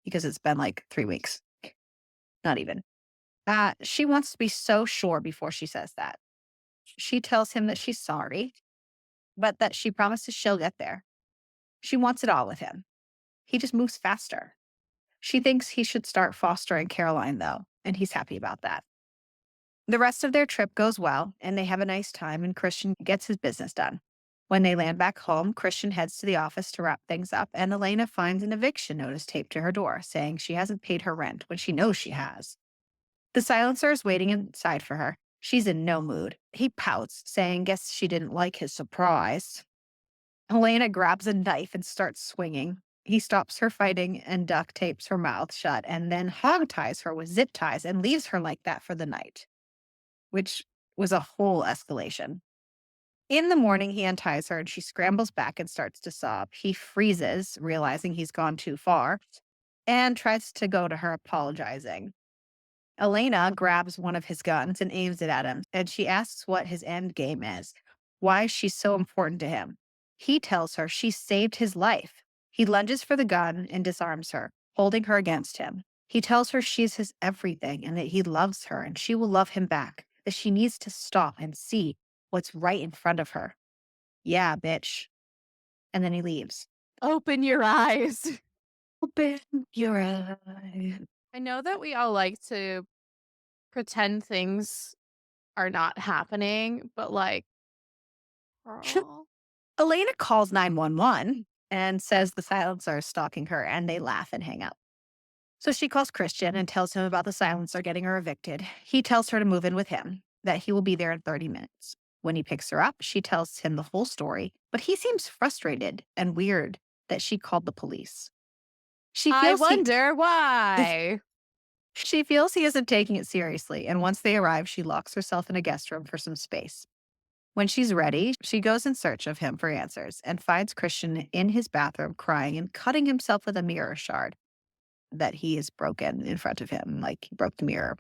because it's been like 3 weeks. Not even. She wants to be so sure before she says that. She tells him that she's sorry, but that she promises she'll get there. She wants it all with him. He just moves faster. She thinks he should start fostering Caroline, though, and he's happy about that. The rest of their trip goes well, and they have a nice time, and Christian gets his business done. When they land back home, Christian heads to the office to wrap things up, and Elena finds an eviction notice taped to her door saying she hasn't paid her rent when she knows she has. The silencer is waiting inside for her. She's in no mood. He pouts, saying, guess she didn't like his surprise. Elena grabs a knife and starts swinging. He stops her fighting and duct tapes her mouth shut and then hog ties her with zip ties and leaves her like that for the night, which was a whole escalation. In the morning, he unties her and she scrambles back and starts to sob. He freezes, realizing he's gone too far, and tries to go to her, apologizing. Elena grabs one of his guns and aims it at him, and she asks what his end game is, why she's so important to him. He tells her she saved his life. He lunges for the gun and disarms her, holding her against him. He tells her she's his everything and that he loves her and she will love him back, that she needs to stop and see what's right in front of her. Yeah, bitch. And then he leaves. Open your eyes. Open your eyes. I know that we all like to pretend things are not happening, but like, girl. Elena calls 911 and says the silencer is stalking her, and they laugh and hang up. So she calls Christian and tells him about the silencer getting her evicted. He tells her to move in with him, that he will be there in 30 minutes. When he picks her up, she tells him the whole story, but he seems frustrated and weird that she called the police. She I feels he wonder why. she feels he isn't taking it seriously, and once they arrive, she locks herself in a guest room for some space. When she's ready, she goes in search of him for answers and finds Christian in his bathroom crying and cutting himself with a mirror shard that he has broken in front of him. Like he broke the mirror,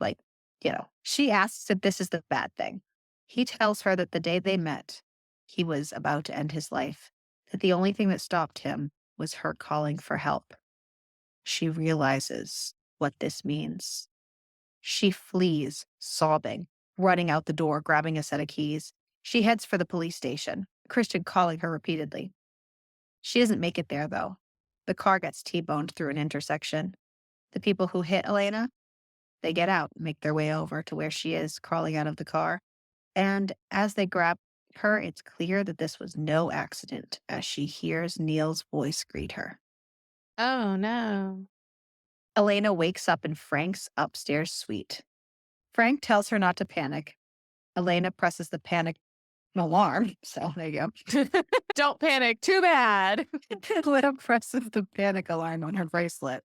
She asks if this is the bad thing. He tells her that the day they met, he was about to end his life, that the only thing that stopped him was her calling for help. She realizes what this means. She flees, sobbing, running out the door, grabbing a set of keys. She heads for the police station, Christian calling her repeatedly. She doesn't make it there, though. The car gets T-boned through an intersection. The people who hit Elena, they get out, make their way over to where she is, crawling out of the car. And as they grab her, it's clear that this was no accident as she hears Neil's voice greet her. Oh no. Elena wakes up in Frank's upstairs suite. Frank tells her not to panic. Elena presses the panic alarm. So there you go. Don't panic. Too bad. Elena presses the panic alarm on her bracelet.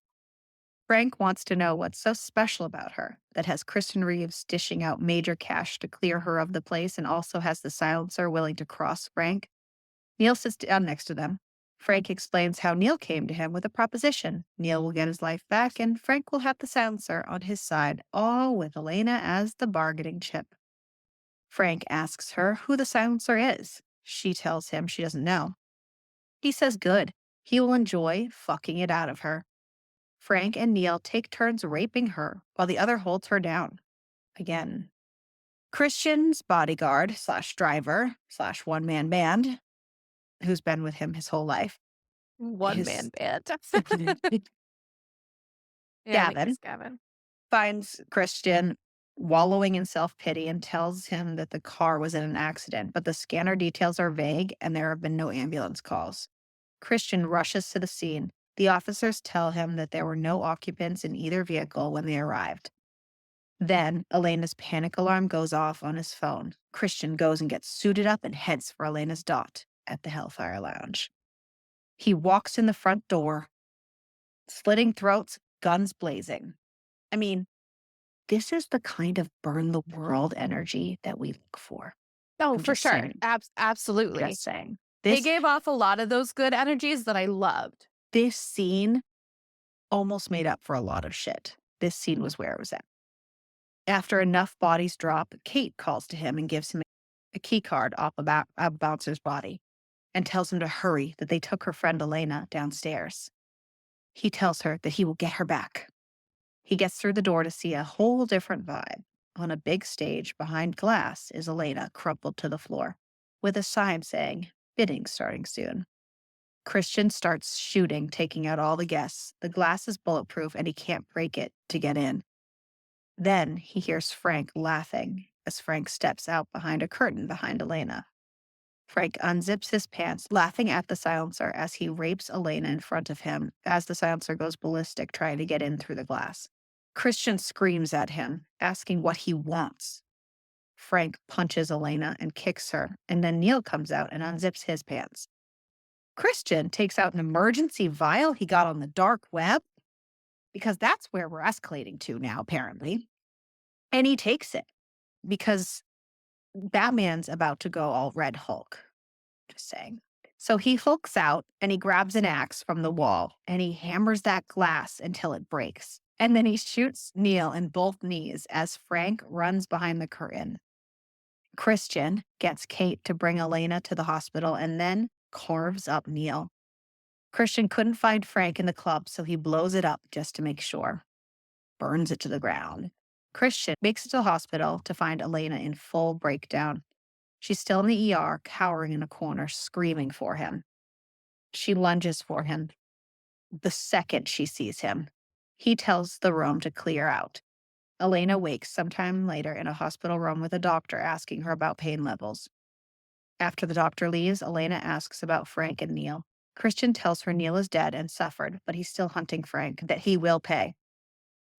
Frank wants to know what's so special about her that has Kristen Reeves dishing out major cash to clear her of the place and also has the silencer willing to cross Frank. Neil sits down next to them. Frank explains how Neil came to him with a proposition. Neil will get his life back, and Frank will have the silencer on his side, all with Elena as the bargaining chip. Frank asks her who the silencer is. She tells him she doesn't know. He says good. He will enjoy fucking it out of her. Frank and Neil take turns raping her while the other holds her down. Again. Christian's bodyguard slash driver slash one-man band, who's been with him his whole life, One man his band. Yeah, I think Gavin, it's Gavin. finds Christian wallowing in self-pity and tells him that the car was in an accident, but the scanner details are vague and there have been no ambulance calls. Christian rushes to the scene. The officers tell him that there were no occupants in either vehicle when they arrived. Then Elena's panic alarm goes off on his phone. Christian goes and gets suited up and heads for Elena's dot at the Hellfire Lounge. He walks in the front door, slitting throats, guns blazing. I mean, this is the kind of burn the world energy that we look for. Oh, I'm for just sure. saying. Absolutely. Just saying. He This gave off a lot of those good energies that I loved. this scene almost made up for a lot of shit. This scene was where it was at. After enough bodies drop, Kate calls to him and gives him a key card off a bouncer's body and tells him to hurry, that they took her friend Elena downstairs. He tells her that he will get her back. He gets through the door to see a whole different vibe. On a big stage behind glass is Elena crumpled to the floor with a sign saying, bidding starting soon. Christian starts shooting, taking out all the guests. The glass is bulletproof and he can't break it to get in. Then he hears Frank laughing as Frank steps out behind a curtain behind Elena. Frank unzips his pants, laughing at the silencer as he rapes Elena in front of him as the silencer goes ballistic, trying to get in through the glass. Christian screams at him, asking what he wants. Frank punches Elena and kicks her, and then Neil comes out and unzips his pants. Christian takes out an emergency vial he got on the dark web, because that's where we're escalating to now, apparently. And he takes it because Batman's about to go all Red Hulk. Just saying. So he hulks out and he grabs an axe from the wall and he hammers that glass until it breaks. And then he shoots Neil in both knees as Frank runs behind the curtain. Christian gets Kate to bring Elena to the hospital and then carves up Neil. Christian couldn't find Frank in the club, so he blows it up just to make sure. Burns it to the ground. Christian makes it to the hospital to find Elena in full breakdown. She's still in the ER, cowering in a corner, screaming for him. She lunges for him the second she sees him. He tells the room to clear out. Elena wakes sometime later in a hospital room with a doctor asking her about pain levels. After the doctor leaves, Elena asks about Frank and Neil. Christian tells her Neil is dead and suffered, but he's still hunting Frank, that he will pay.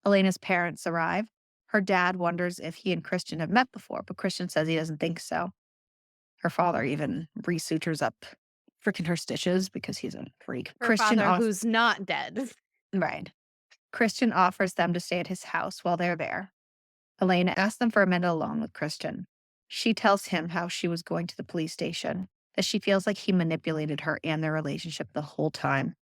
Elena's parents arrive. Her dad wonders if he and Christian have met before, but Christian says he doesn't think so. Her father even resutures up freaking her stitches because he's a freak. Her father, who's not dead. Right. Christian offers them to stay at his house while they're there. Elena asks them for a minute alone with Christian. She tells him how she was going to the police station, that she feels like he manipulated her and their relationship the whole time.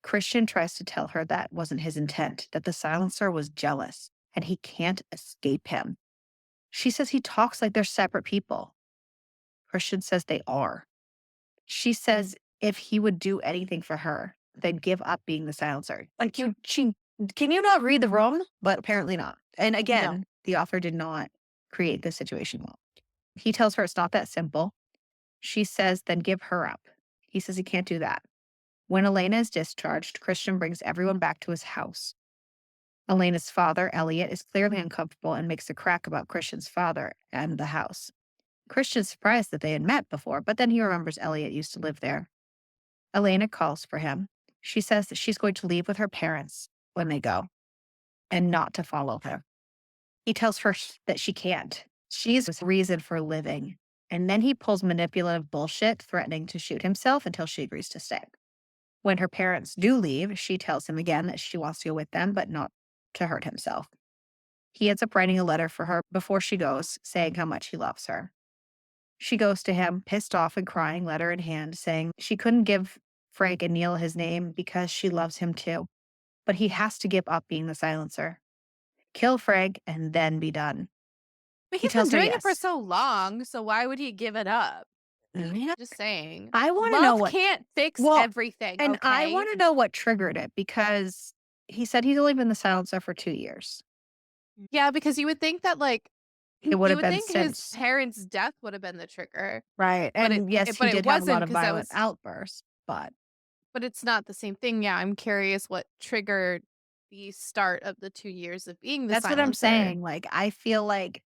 Christian tries to tell her that wasn't his intent, that the silencer was jealous, and he can't escape him. She says he talks like they're separate people. Christian says they are. She says if he would do anything for her, then give up being the silencer. Like can you not read the room? But apparently not. And No. again, the author did not create this situation well. He tells her it's not that simple. She says, then give her up. He says he can't do that. When Elena is discharged, Christian brings everyone back to his house. Elena's father, Elliot, is clearly uncomfortable and makes a crack about Christian's father and the house. Christian's surprised that they had met before, but then he remembers Elliot used to live there. Elena calls for him. She says that she's going to leave with her parents when they go and not to follow her. He tells her that she can't. She's his reason for living. And then he pulls manipulative bullshit, threatening to shoot himself until she agrees to stay. When her parents do leave, she tells him again that she wants to go with them, but not to hurt himself. He ends up writing a letter for her before she goes, saying how much he loves her. She goes to him, pissed off and crying, letter in hand, saying she couldn't give Frank and Neil his name because she loves him too. But he has to give up being the silencer. Kill Frank and then be done. But He he's been tells her doing it for yes. so long, so why would he give it up? Yeah. Just saying. I want to know Love what, can't fix well, everything, and I okay? want to know what triggered it because he said he's only been the silencer for 2 years. Yeah, because you would think that, like, It would you have would been think his since, parents' death would have been the trigger, right. And yes, he but it did have a lot wasn't of because that violent was outbursts, but but it's not the same thing. Yeah, I'm curious what triggered the start of the 2 years of being the that's what I'm silencer. saying. Like, I feel like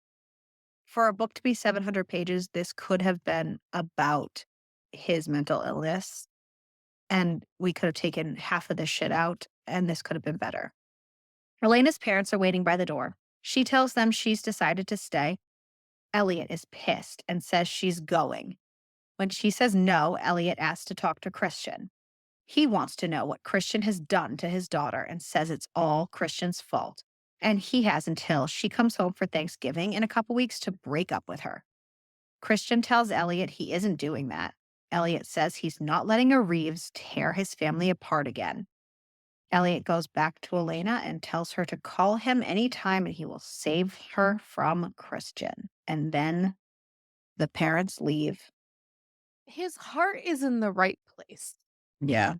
for a book to be 700 pages, this could have been about his mental illness, and we could have taken half of this shit out, and this could have been better. Elena's parents are waiting by the door. She tells them she's decided to stay. Elliot is pissed and says she's going. When she says no, Elliot asks to talk to Christian. He wants to know what Christian has done to his daughter and says it's all Christian's fault. And he has until she comes home for Thanksgiving in a couple weeks to break up with her. Christian tells Elliot he isn't doing that. Elliot says he's not letting a Reeves tear his family apart again. Elliot goes back to Elena and tells her to call him anytime and he will save her from Christian. And then the parents leave. His heart is in the right place. Yeah.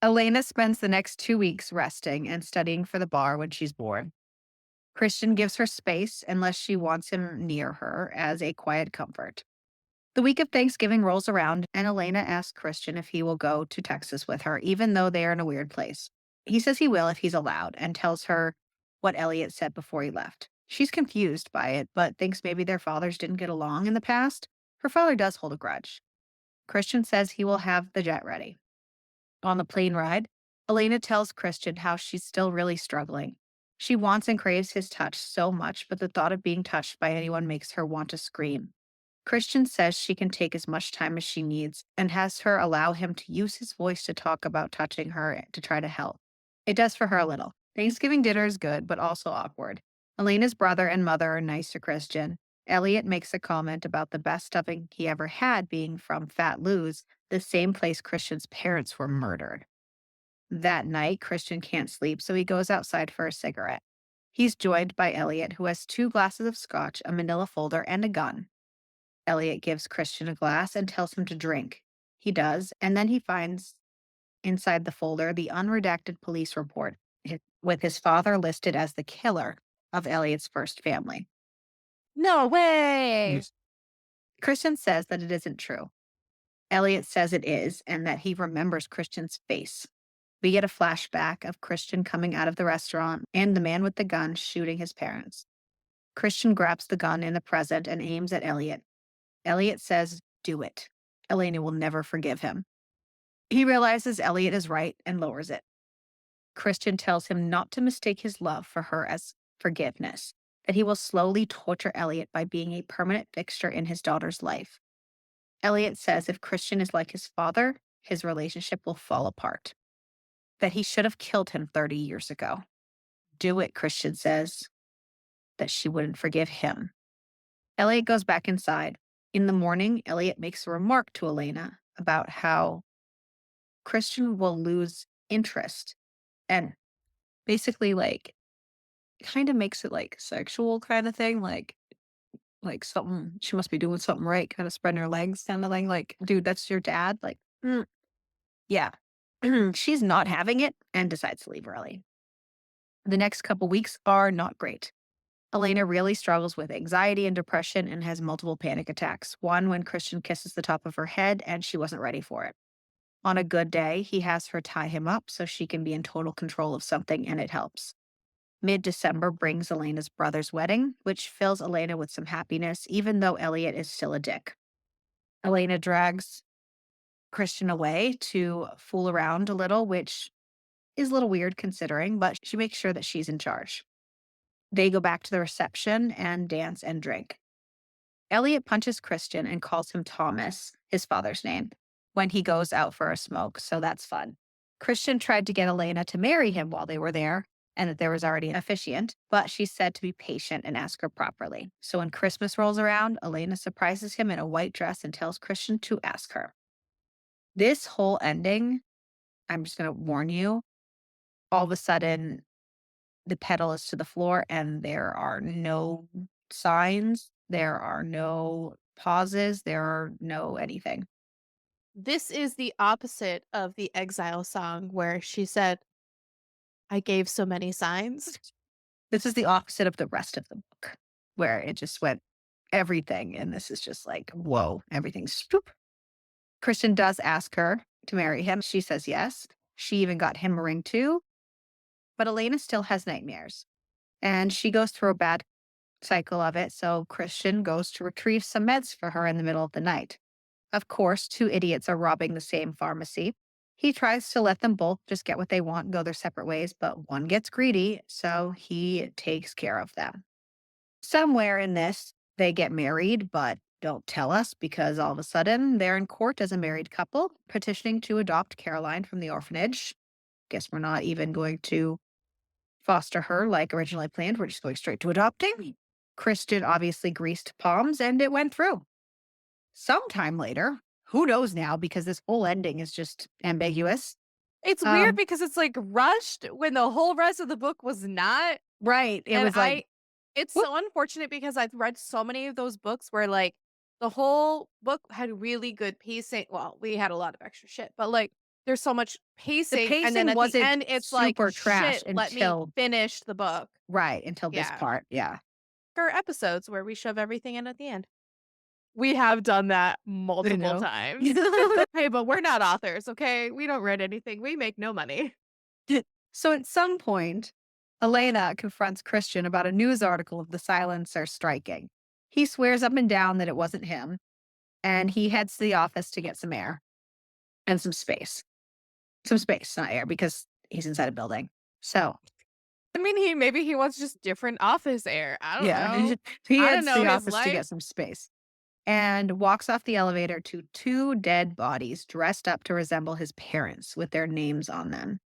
Elena spends the next 2 weeks resting and studying for the bar when she's bored. Christian gives her space unless she wants him near her as a quiet comfort. The week of Thanksgiving rolls around, and Elena asks Christian if he will go to Texas with her, even though they are in a weird place. He says he will if he's allowed and tells her what Elliot said before he left. She's confused by it, but thinks maybe their fathers didn't get along in the past. Her father does hold a grudge. Christian says he will have the jet ready. On the plane ride, Elena tells Christian how she's still really struggling. She wants and craves his touch so much, but the thought of being touched by anyone makes her want to scream. Christian says she can take as much time as she needs and has her allow him to use his voice to talk about touching her to try to help. It does for her a little. Thanksgiving dinner is good, but also awkward. Elena's brother and mother are nice to Christian. Elliot makes a comment about the best stuffing he ever had being from Fat Lou's, the same place Christian's parents were murdered. That night, Christian can't sleep, so he goes outside for a cigarette. He's joined by Elliot, who has 2 glasses of scotch, a manila folder, and a gun. Elliot gives Christian a glass and tells him to drink. He does, and then he finds inside the folder the unredacted police report with his father listed as the killer of Elliot's first family. No way. Yes. Christian says that it isn't true. Elliot says it is, and that he remembers Christian's face. We get a flashback of Christian coming out of the restaurant and the man with the gun shooting his parents. Christian grabs the gun in the present and aims at Elliot. Elliot says, "Do it." Elena will never forgive him. He realizes Elliot is right and lowers it. Christian tells him not to mistake his love for her as forgiveness, that he will slowly torture Elliot by being a permanent fixture in his daughter's life. Elliot says if Christian is like his father, his relationship will fall apart, that he should have killed him 30 years ago. Do it, Christian says, that she wouldn't forgive him. Elliot goes back inside. In the morning, Elliot makes a remark to Elena about how Christian will lose interest and basically like kind of makes it like sexual kind of thing, like something she must be doing something right, kind of spreading her legs kind of thing. Like, dude, that's your dad. Like, yeah. She's not having it and decides to leave early. The next couple weeks are not great. Elena really struggles with anxiety and depression and has multiple panic attacks. One when Christian kisses the top of her head and she wasn't ready for it. On a good day, he has her tie him up so she can be in total control of something and it helps. Mid December brings Elena's brother's wedding, which fills Elena with some happiness, even though Elliot is still a dick. Elena drags Christian away to fool around a little, which is a little weird considering, but she makes sure that she's in charge. They go back to the reception and dance and drink. Elliot punches Christian and calls him Thomas, his father's name, when he goes out for a smoke, so that's fun. Christian tried to get Elena to marry him while they were there, and that there was already an officiant, but she said to be patient and ask her properly. So when Christmas rolls around, Elena surprises him in a white dress and tells Christian to ask her. This whole ending, I'm just going to warn you, all of a sudden the pedal is to the floor and there are no signs, there are no pauses, there are no anything. This is the opposite of the Exile song where she said, "I gave so many signs." This is the opposite of the rest of the book, where it just went everything. And this is just like, whoa, everything's spoop. Christian does ask her to marry him. She says yes. She even got him a ring too. But Elena still has nightmares. And she goes through a bad cycle of it. So Christian goes to retrieve some meds for her in the middle of the night. Of course, 2 idiots are robbing the same pharmacy. He tries to let them both just get what they want and go their separate ways, but one gets greedy, so he takes care of them. Somewhere in this, they get married, but don't tell us because all of a sudden they're in court as a married couple, petitioning to adopt Caroline from the orphanage. Guess we're not even going to foster her like originally planned. We're just going straight to adopting. Christian obviously greased palms and it went through. Sometime later, who knows now because this whole ending is just ambiguous. It's weird Um, because it's, like, rushed when the whole rest of the book was not, right. It and was like, it's whoop, so unfortunate because I've read so many of those books where, like, the whole book had really good pacing. Well, we had a lot of extra shit, but, like, there's so much the pacing, and then pacing at the wasn't end, it's like, super trash "Shit, let me until finish the book." right, until this Yeah. part. Yeah. Or episodes where we shove everything in at the end. We have done that I multiple know. times. Hey, but we're not authors, okay? We don't write anything. We make no money. So at some point, Elena confronts Christian about a news article of the silencer striking. He swears up and down that it wasn't him. and he heads to the office to get some air and some space. Some space, not air, because he's inside a building. So, I mean, maybe he wants just different office air. I don't yeah, know. he I don't heads to know the his office to life. get some space and walks off the elevator to two dead bodies dressed up to resemble his parents with their names on them.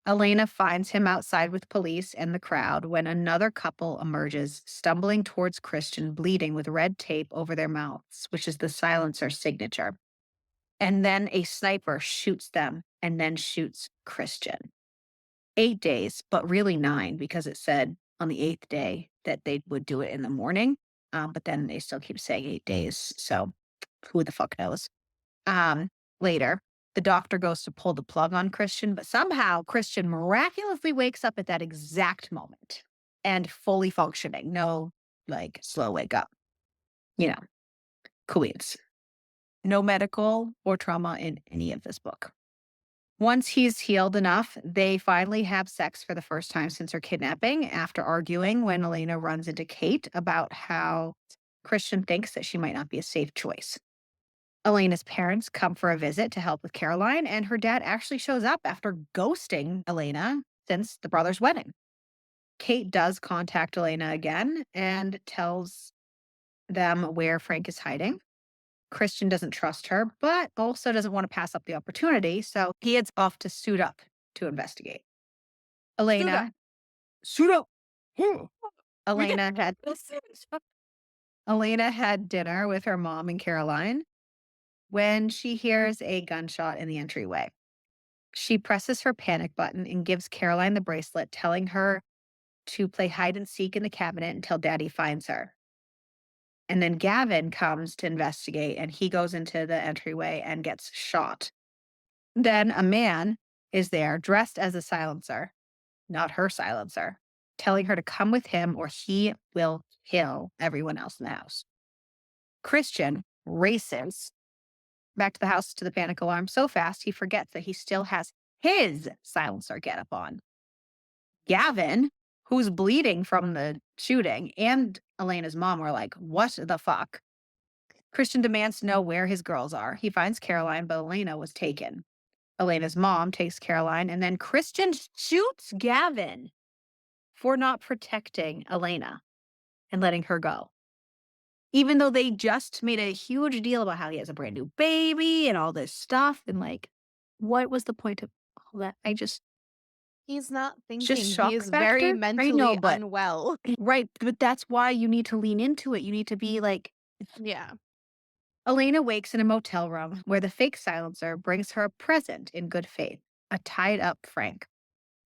Elena finds him outside with police and the crowd when another couple emerges, stumbling towards Christian, bleeding with red tape over their mouths, which is the silencer signature. And then a sniper shoots them and then shoots Christian. 8 days, but really nine because it said on the eighth day that they would do it in the morning. But then they still keep saying 8 days. So who the fuck knows? Um, Later, the doctor goes to pull the plug on Christian, but somehow Christian miraculously wakes up at that exact moment and fully functioning. No, like, slow wake up. You know, Queens. No medical or trauma in any of this book. Once he's healed enough, they finally have sex for the first time since her kidnapping after arguing when Elena runs into Kate about how Christian thinks that she might not be a safe choice. Elena's parents come for a visit to help with Caroline, and her dad actually shows up after ghosting Elena since the brothers' wedding. Kate does contact Elena again and tells them where Frank is hiding. Christian doesn't trust her, but also doesn't want to pass up the opportunity, so he heads off to suit up to investigate. Suda, Elena, suit up. Hmm. we get Elena had this. Elena had dinner with her mom and Caroline when she hears a gunshot in the entryway. She presses her panic button and gives Caroline the bracelet, telling her to play hide and seek in the cabinet until Daddy finds her. And then Gavin comes to investigate and he goes into the entryway and gets shot. Then a man is there dressed as a silencer, not her silencer, telling her to come with him or he will kill everyone else in the house. Christian races back to the house to the panic alarm so fast he forgets that he still has his silencer getup on. Gavin, who's bleeding from the shooting, and Elena's mom were like, "What the fuck?" Christian demands to know where his girls are. He finds Caroline, but Elena was taken. Elena's mom takes Caroline, and then Christian shoots Gavin for not protecting Elena and letting her go. Even though they just made a huge deal about how he has a brand new baby and all this stuff. And like, what was the point of all that? He's not It's just thinking. He shock is very factor. I know, mentally but unwell. right. But that's why you need to lean into it. You need to be like, Yeah. Elena wakes in a motel room where the fake silencer brings her a present in good faith, a tied up Frank,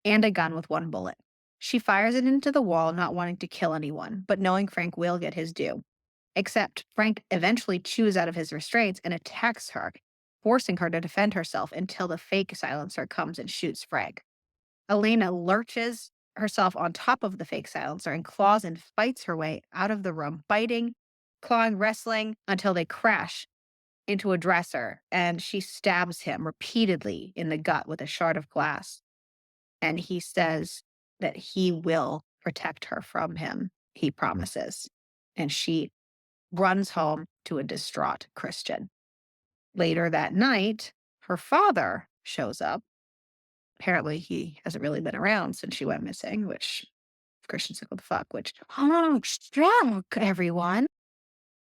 and a gun with one bullet. She fires it into the wall, not wanting to kill anyone, but knowing Frank will get his due. Except Frank eventually chews out of his restraints and attacks her, forcing her to defend herself until the fake silencer comes and shoots Frank. Elena lurches herself on top of the fake silencer and claws and fights her way out of the room, biting, clawing, wrestling until they crash into a dresser and she stabs him repeatedly in the gut with a shard of glass. And he says that he will protect her from him. He promises. And she runs home to a distraught Christian. Later that night, her father shows up. Apparently, he hasn't really been around since she went missing, which Christian's like, what the fuck? Which, oh, shock, everyone,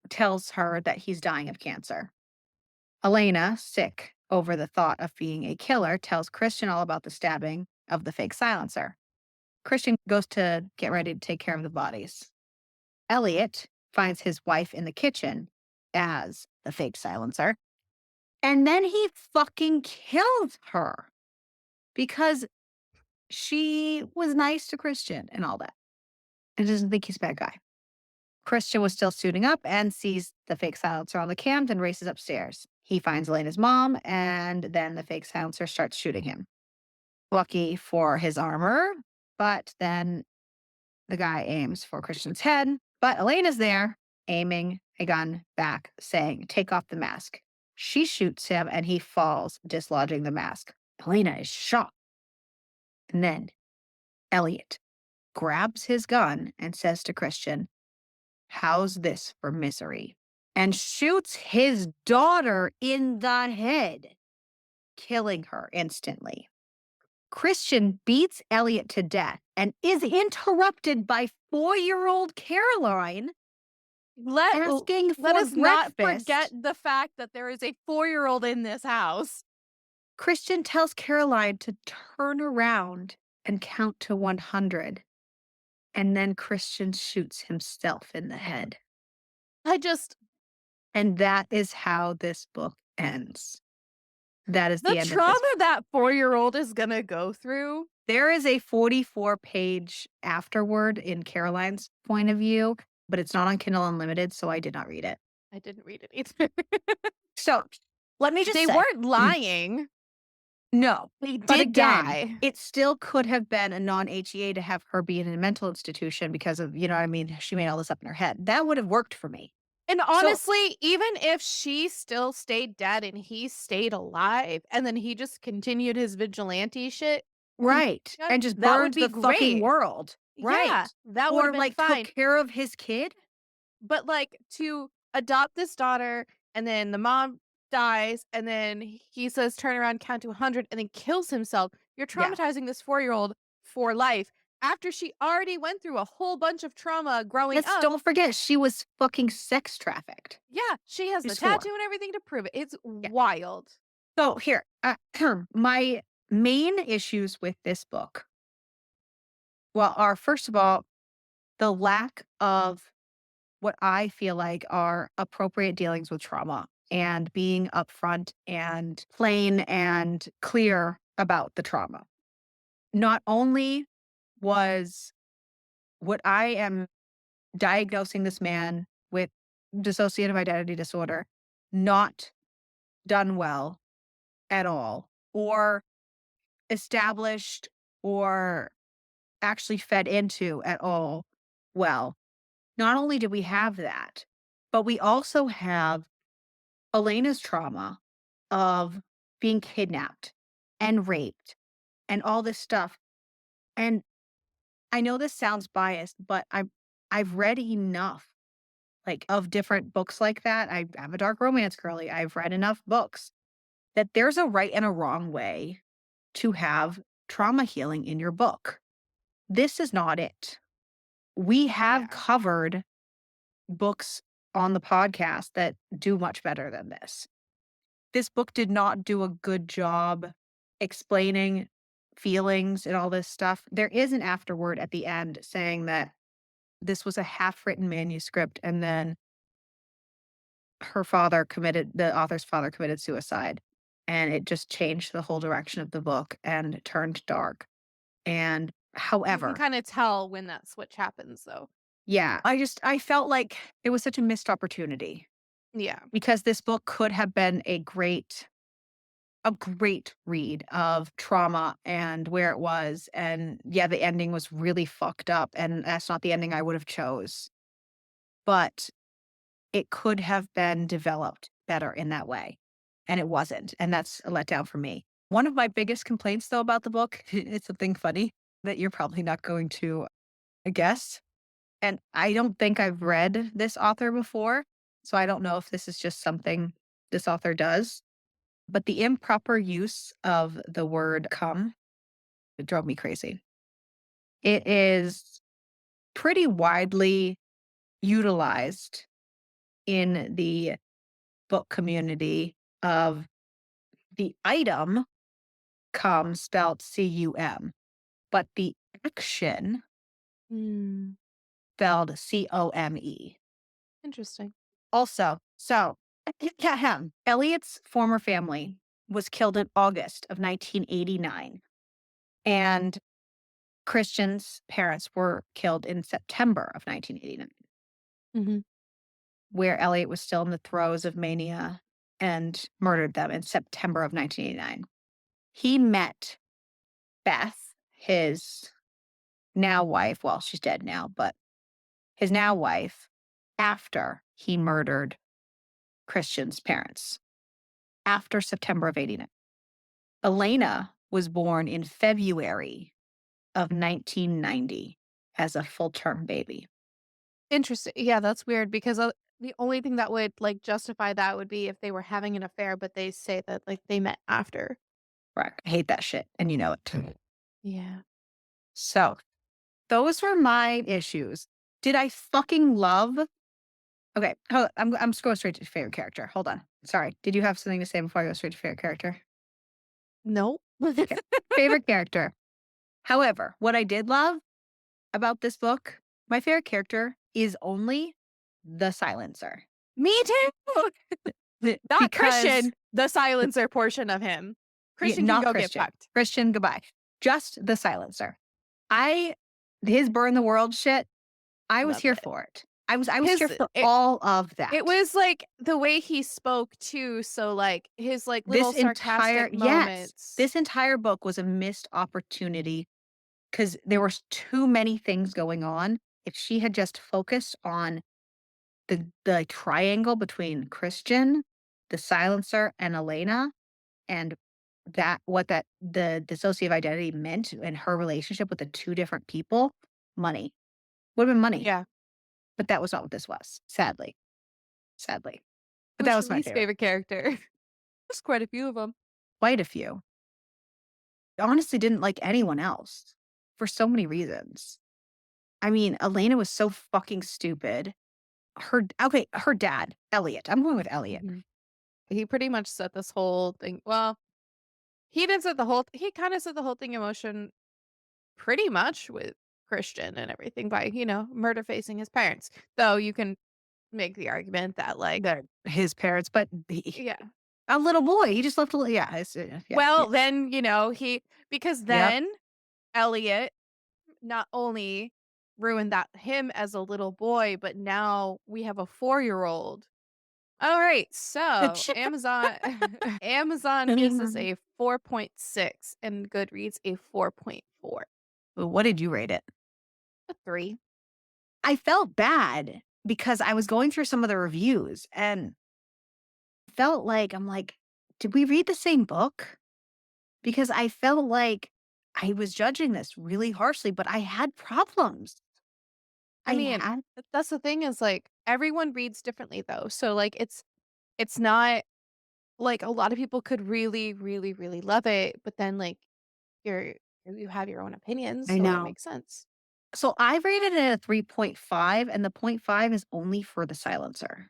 tells her that he's dying of cancer. Elena, sick over the thought of being a killer, tells Christian all about the stabbing of the fake silencer. Christian goes to get ready to take care of the bodies. Elliot finds his wife in the kitchen as the fake silencer. And then he fucking kills her because she was nice to Christian and all that. And doesn't think he's a bad guy. Christian was still suiting up and sees the fake silencer on the cams and races upstairs. He finds Elena's mom, and then the fake silencer starts shooting him. Lucky for his armor, but then the guy aims for Christian's head. But Elena's there, aiming a gun back, saying, "Take off the mask." She shoots him, and he falls, dislodging the mask. Elena is shocked. And then Elliot grabs his gun and says to Christian, "How's this for misery?" and shoots his daughter in the head, killing her instantly. Christian beats Elliot to death and is interrupted by 4-year-old Caroline asking Let for us not forget breakfast. the fact that there is a 4-year-old in this house. Christian tells Caroline to turn around and count to 100, and then Christian shoots himself in the head. I just And that is how this book ends. That is the the end of this. trauma that 4-year-old is gonna go through. There is a 44-page afterword in Caroline's point of view, but it's not on Kindle Unlimited, so I did not read it. I didn't read it either. So, let me just They say, weren't lying. no. They But did again, die. it still could have been a non-HEA to have her be in a mental institution because of, you know what I mean, she made all this up in her head. That would have worked for me. And So honestly, even if she still stayed dead and he stayed alive, and then he just continued his vigilante shit, right, yeah, and just that would burned be the fucking great. world, Yeah, right, that would have or, been like, took fine. care of his kid? But, like, to adopt this daughter, and then the mom dies, and then he says, "Turn around, count to 100," and then kills himself. You're Yeah. traumatizing this 4-year-old for life after she already went through a whole bunch of trauma growing Let's up. don't forget she was fucking sex trafficked. Yeah, she has the She's 4. tattoo and everything to prove it. It's Yeah. wild. So here, my main issues with this book, well, are first of all, the lack of what I feel like are appropriate dealings with trauma and being upfront and plain and clear about the trauma. Not only was what I am diagnosing this man with dissociative identity disorder not done well at all, or established, or actually fed into at all well. Not only do we have that, but we also have Elena's trauma of being kidnapped and raped and all this stuff. And I know this sounds biased, but I've read enough, like, of different books like that. I'm a dark romance girly. I've read enough books that there's a right and a wrong way to have trauma healing in your book. This is not it. We have Yeah. covered books on the podcast that do much better than this. This book did not do a good job explaining feelings and all this stuff. There is an afterword at the end saying that this was a half-written manuscript, and then the author's father committed suicide, and it just changed the whole direction of the book and turned dark. And You can however, kinda tell when that switch happens, though. yeah, I felt like it was such a missed opportunity Yeah. because this book could have been a great read of trauma and where it was. And yeah, the ending was really fucked up, and that's not the ending I would have chose. But it could have been developed better in that way, and it wasn't, and that's a letdown for me. One of my biggest complaints, though, about the book, it's something funny that you're probably not going to guess, and I don't think I've read this author before, so I don't know if this is just something this author does, but the improper use of the word "come," it drove me crazy. It is pretty widely utilized in the book community of the item "come" spelled cum, but the action Mm, spelled come. interesting. Also, so Elliot's former family was killed in August of 1989, and Christian's parents were killed in September of 1989, Mhm. where Elliot was still in the throes of mania and murdered them in September of 1989. He met Beth, his now wife, well, she's dead now, but his now wife, after he murdered Christian's parents, after September of '89. Elena was born in February of 1990 as a full term baby. Interesting. Yeah, that's weird because, The only thing that would, like, justify that would be if they were having an affair, but they say that, like, they met after. Correct. I hate that shit, and you know it. Yeah. So, those were my issues. Did I fucking love okay, I'm just going straight to favorite character. Hold on. Sorry. Did you have something to say before I go straight to favorite character? No. Okay. Favorite character. However, what I did love about this book, my favorite character is only the silencer. Me too! Not Because Christian, the silencer portion of him. yeah, Christian can not go get Christian. fucked. Christian, goodbye. Just the silencer. I his burn the world shit, I was Loved here it. for it. I was His here for it all of it that. was, like, the way he spoke too, so, like, his, like, This little entire sarcastic yes, moments. this entire book was a missed opportunity because there was too many things going on. If she had just focused on the triangle between Christian, the silencer, and Elena, and that what that the dissociative identity meant and her relationship with the two different people, money. Would have been money, Yeah. but that was not what this was, sadly, sadly. But that Who's your was my least favorite. favorite character? There's quite a few of them. Quite a few. Honestly didn't like anyone else for so many reasons. I mean, Elena was so fucking stupid. Her dad, Elliot. I'm going with Elliot. Mhm. He pretty much set this whole thing well, he didn't set the whole he kinda set the whole thing in motion pretty much with Christian and everything by, murder facing his parents. Though you can make the argument that, like, They're his parents, but yeah. a little boy. He just left a little, yeah, yeah, yeah. Well, then, he because Yep. then Elliot not only ruined that him as a little boy, but now we have a 4-year-old. All right, so Amazon Amazon gives us a 4.6 and Goodreads a 4.4. What did you rate it? A 3. I felt bad because I was going through some of the reviews and felt like I'm like, did we read the same book? Because I felt like I was judging this really harshly, but I had problems. I I mean, had that's the thing is, like, everyone reads differently though. So, like, it's not like a lot of people could really, really, really love it, but then, like, you're you have your own opinions, I so it know. makes sense. So I rated it a 3.5, and the point 0.5 is only for the silencer.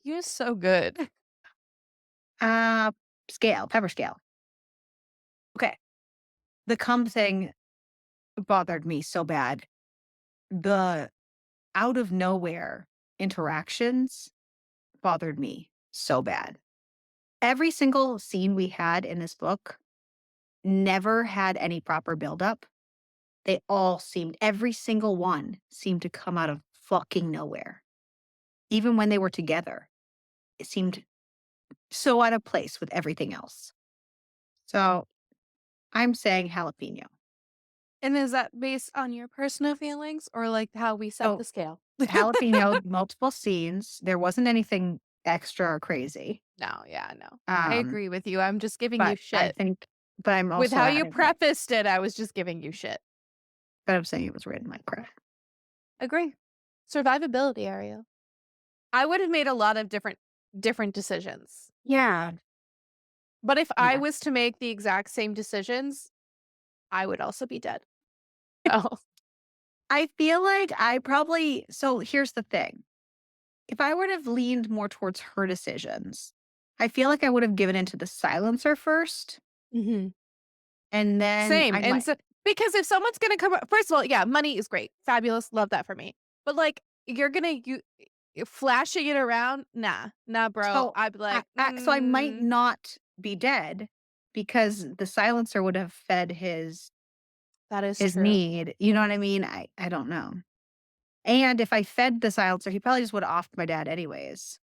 You're so good. Uh, scale, pepper scale. Okay. The cum thing bothered me so bad. The out of nowhere interactions bothered me so bad. Every single scene we had in this book never had any proper buildup. They all seemed, every single one seemed to come out of fucking nowhere. Even when they were together, it seemed so out of place with everything else. So I'm saying jalapeno. And is that based on your personal feelings or, like, how we set So the scale? jalapeno, multiple scenes. There wasn't anything extra or crazy. No, yeah, no. I Um, agree with you, I'm just giving you but I shit. think, but I'm With also how you adding like, prefaced it, I was just giving you shit. but I'm saying it was written like crap. Agree. Survivability, Ariel. I would have made a lot of different decisions. Yeah. But if I Yeah. was to make the exact same decisions, I would also be dead. Oh. I feel like I probably, so here's the thing. If I would have leaned more towards her decisions, I feel like I would have given into the silencer first, Mhm. and then Same, I and might. so because if someone's gonna come up first of all, yeah, money is great, fabulous, love that for me. But, like, you're gonna flashing it around? Nah, nah, bro. So I'd be like, so I might "Mm, not be dead because the silencer would have fed that is his true." need. You know what I mean? I don't know. And if I fed the silencer, he probably just would have offed my dad anyways.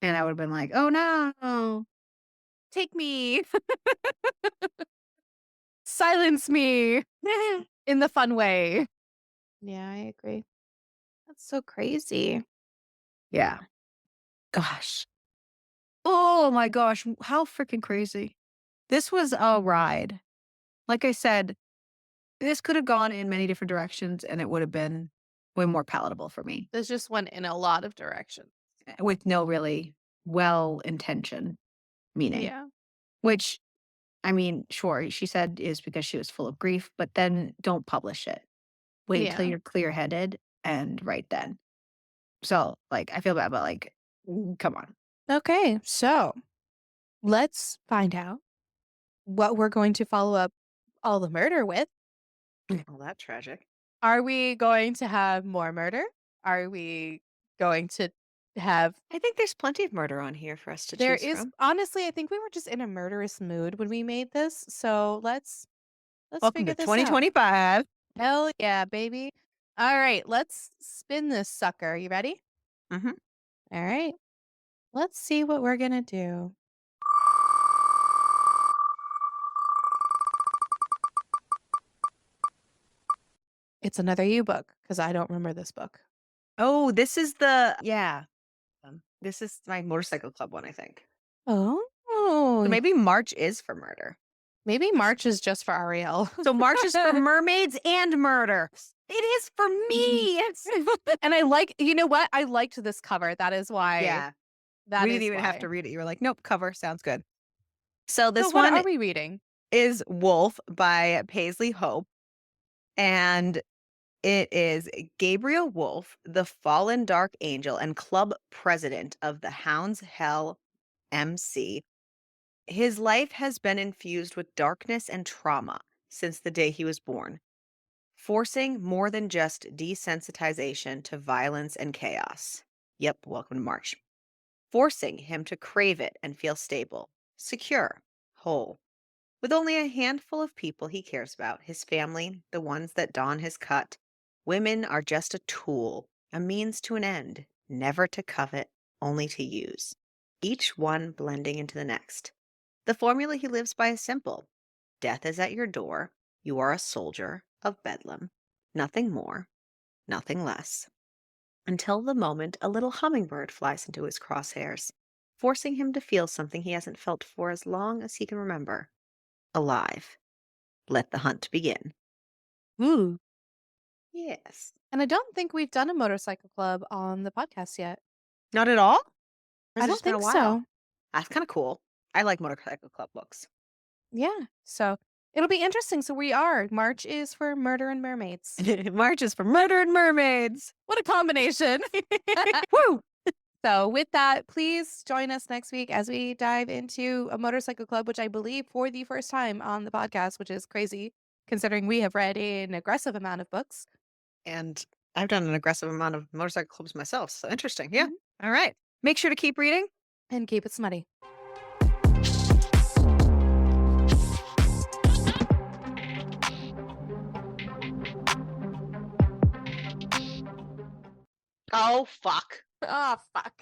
And I would have been like, "Oh, no." "Take me, silence me in the fun way." Yeah, I agree. That's so crazy. Yeah. Gosh. Oh my gosh, how freaking crazy. This was a ride. Like I said, this could have gone in many different directions, and it would have been way more palatable for me. This just went in a lot of directions. with no really well intention meaning, Yeah. which I mean, sure, she said is because she was full of grief, but then don't publish it. Wait until Yeah. you're clear headed and write then. So, like, I feel bad, but like, come on. Okay, so let's find out what we're going to follow up all the murder with. Oh, that's tragic. Are we going to have more murder? Are we going to have I think there's plenty of murder on here for us to there choose is from. honestly, I think we were just in a murderous mood when we made this. So let's Welcome to figure this out. 2025. Hell yeah, baby. All right, let's spin this sucker. You ready? Mhm. All right. Let's see what we're going to do. It's another you book because I don't remember this book. Oh, this is the yeah. This is my motorcycle club one, I think. So Oh, maybe March is for murder. maybe March is just for Ariel. So March is for mermaids and murder. It is for me. It's And I like, you know what? I liked this cover. That is why. yeah. That We didn't is even have why. to read it. You were like, nope, cover sounds good. So So this what one are we reading? is Wolf by Paisley Hope. And it is Gabriel Wolf, the fallen dark angel and club president of the Hounds Hell MC. His life has been infused with darkness and trauma since the day he was born, forcing more than just desensitization to violence and chaos. Yep, welcome to March. Forcing him to crave it and feel stable, secure, whole. With only a handful of people he cares about, his family, the ones that don his cut, women are just a tool, a means to an end, never to covet, only to use. Each one blending into the next. The formula he lives by is simple. Death is at your door. You are a soldier of Bedlam. Nothing more, nothing less. Until the moment a little hummingbird flies into his crosshairs, forcing him to feel something he hasn't felt for as long as he can remember. Alive. Let the hunt begin. Ooh. Yes. And I don't think we've done a motorcycle club on the podcast yet. Not at all? Or I has it don't just been a think while? so. That's kind of cool. I like motorcycle club books. Yeah. So it'll be interesting. So we are. March is for murder and mermaids. March is for murder and mermaids. What a combination. Woo! So, with that, please join us next week as we dive into a motorcycle club, which I believe for the first time on the podcast, which is crazy considering we have read an aggressive amount of books. And I've done an aggressive amount of motorcycle clubs myself. So interesting. Yeah. Mhm. All right. Make sure to keep reading. And keep it smutty. Oh, fuck. Oh, fuck.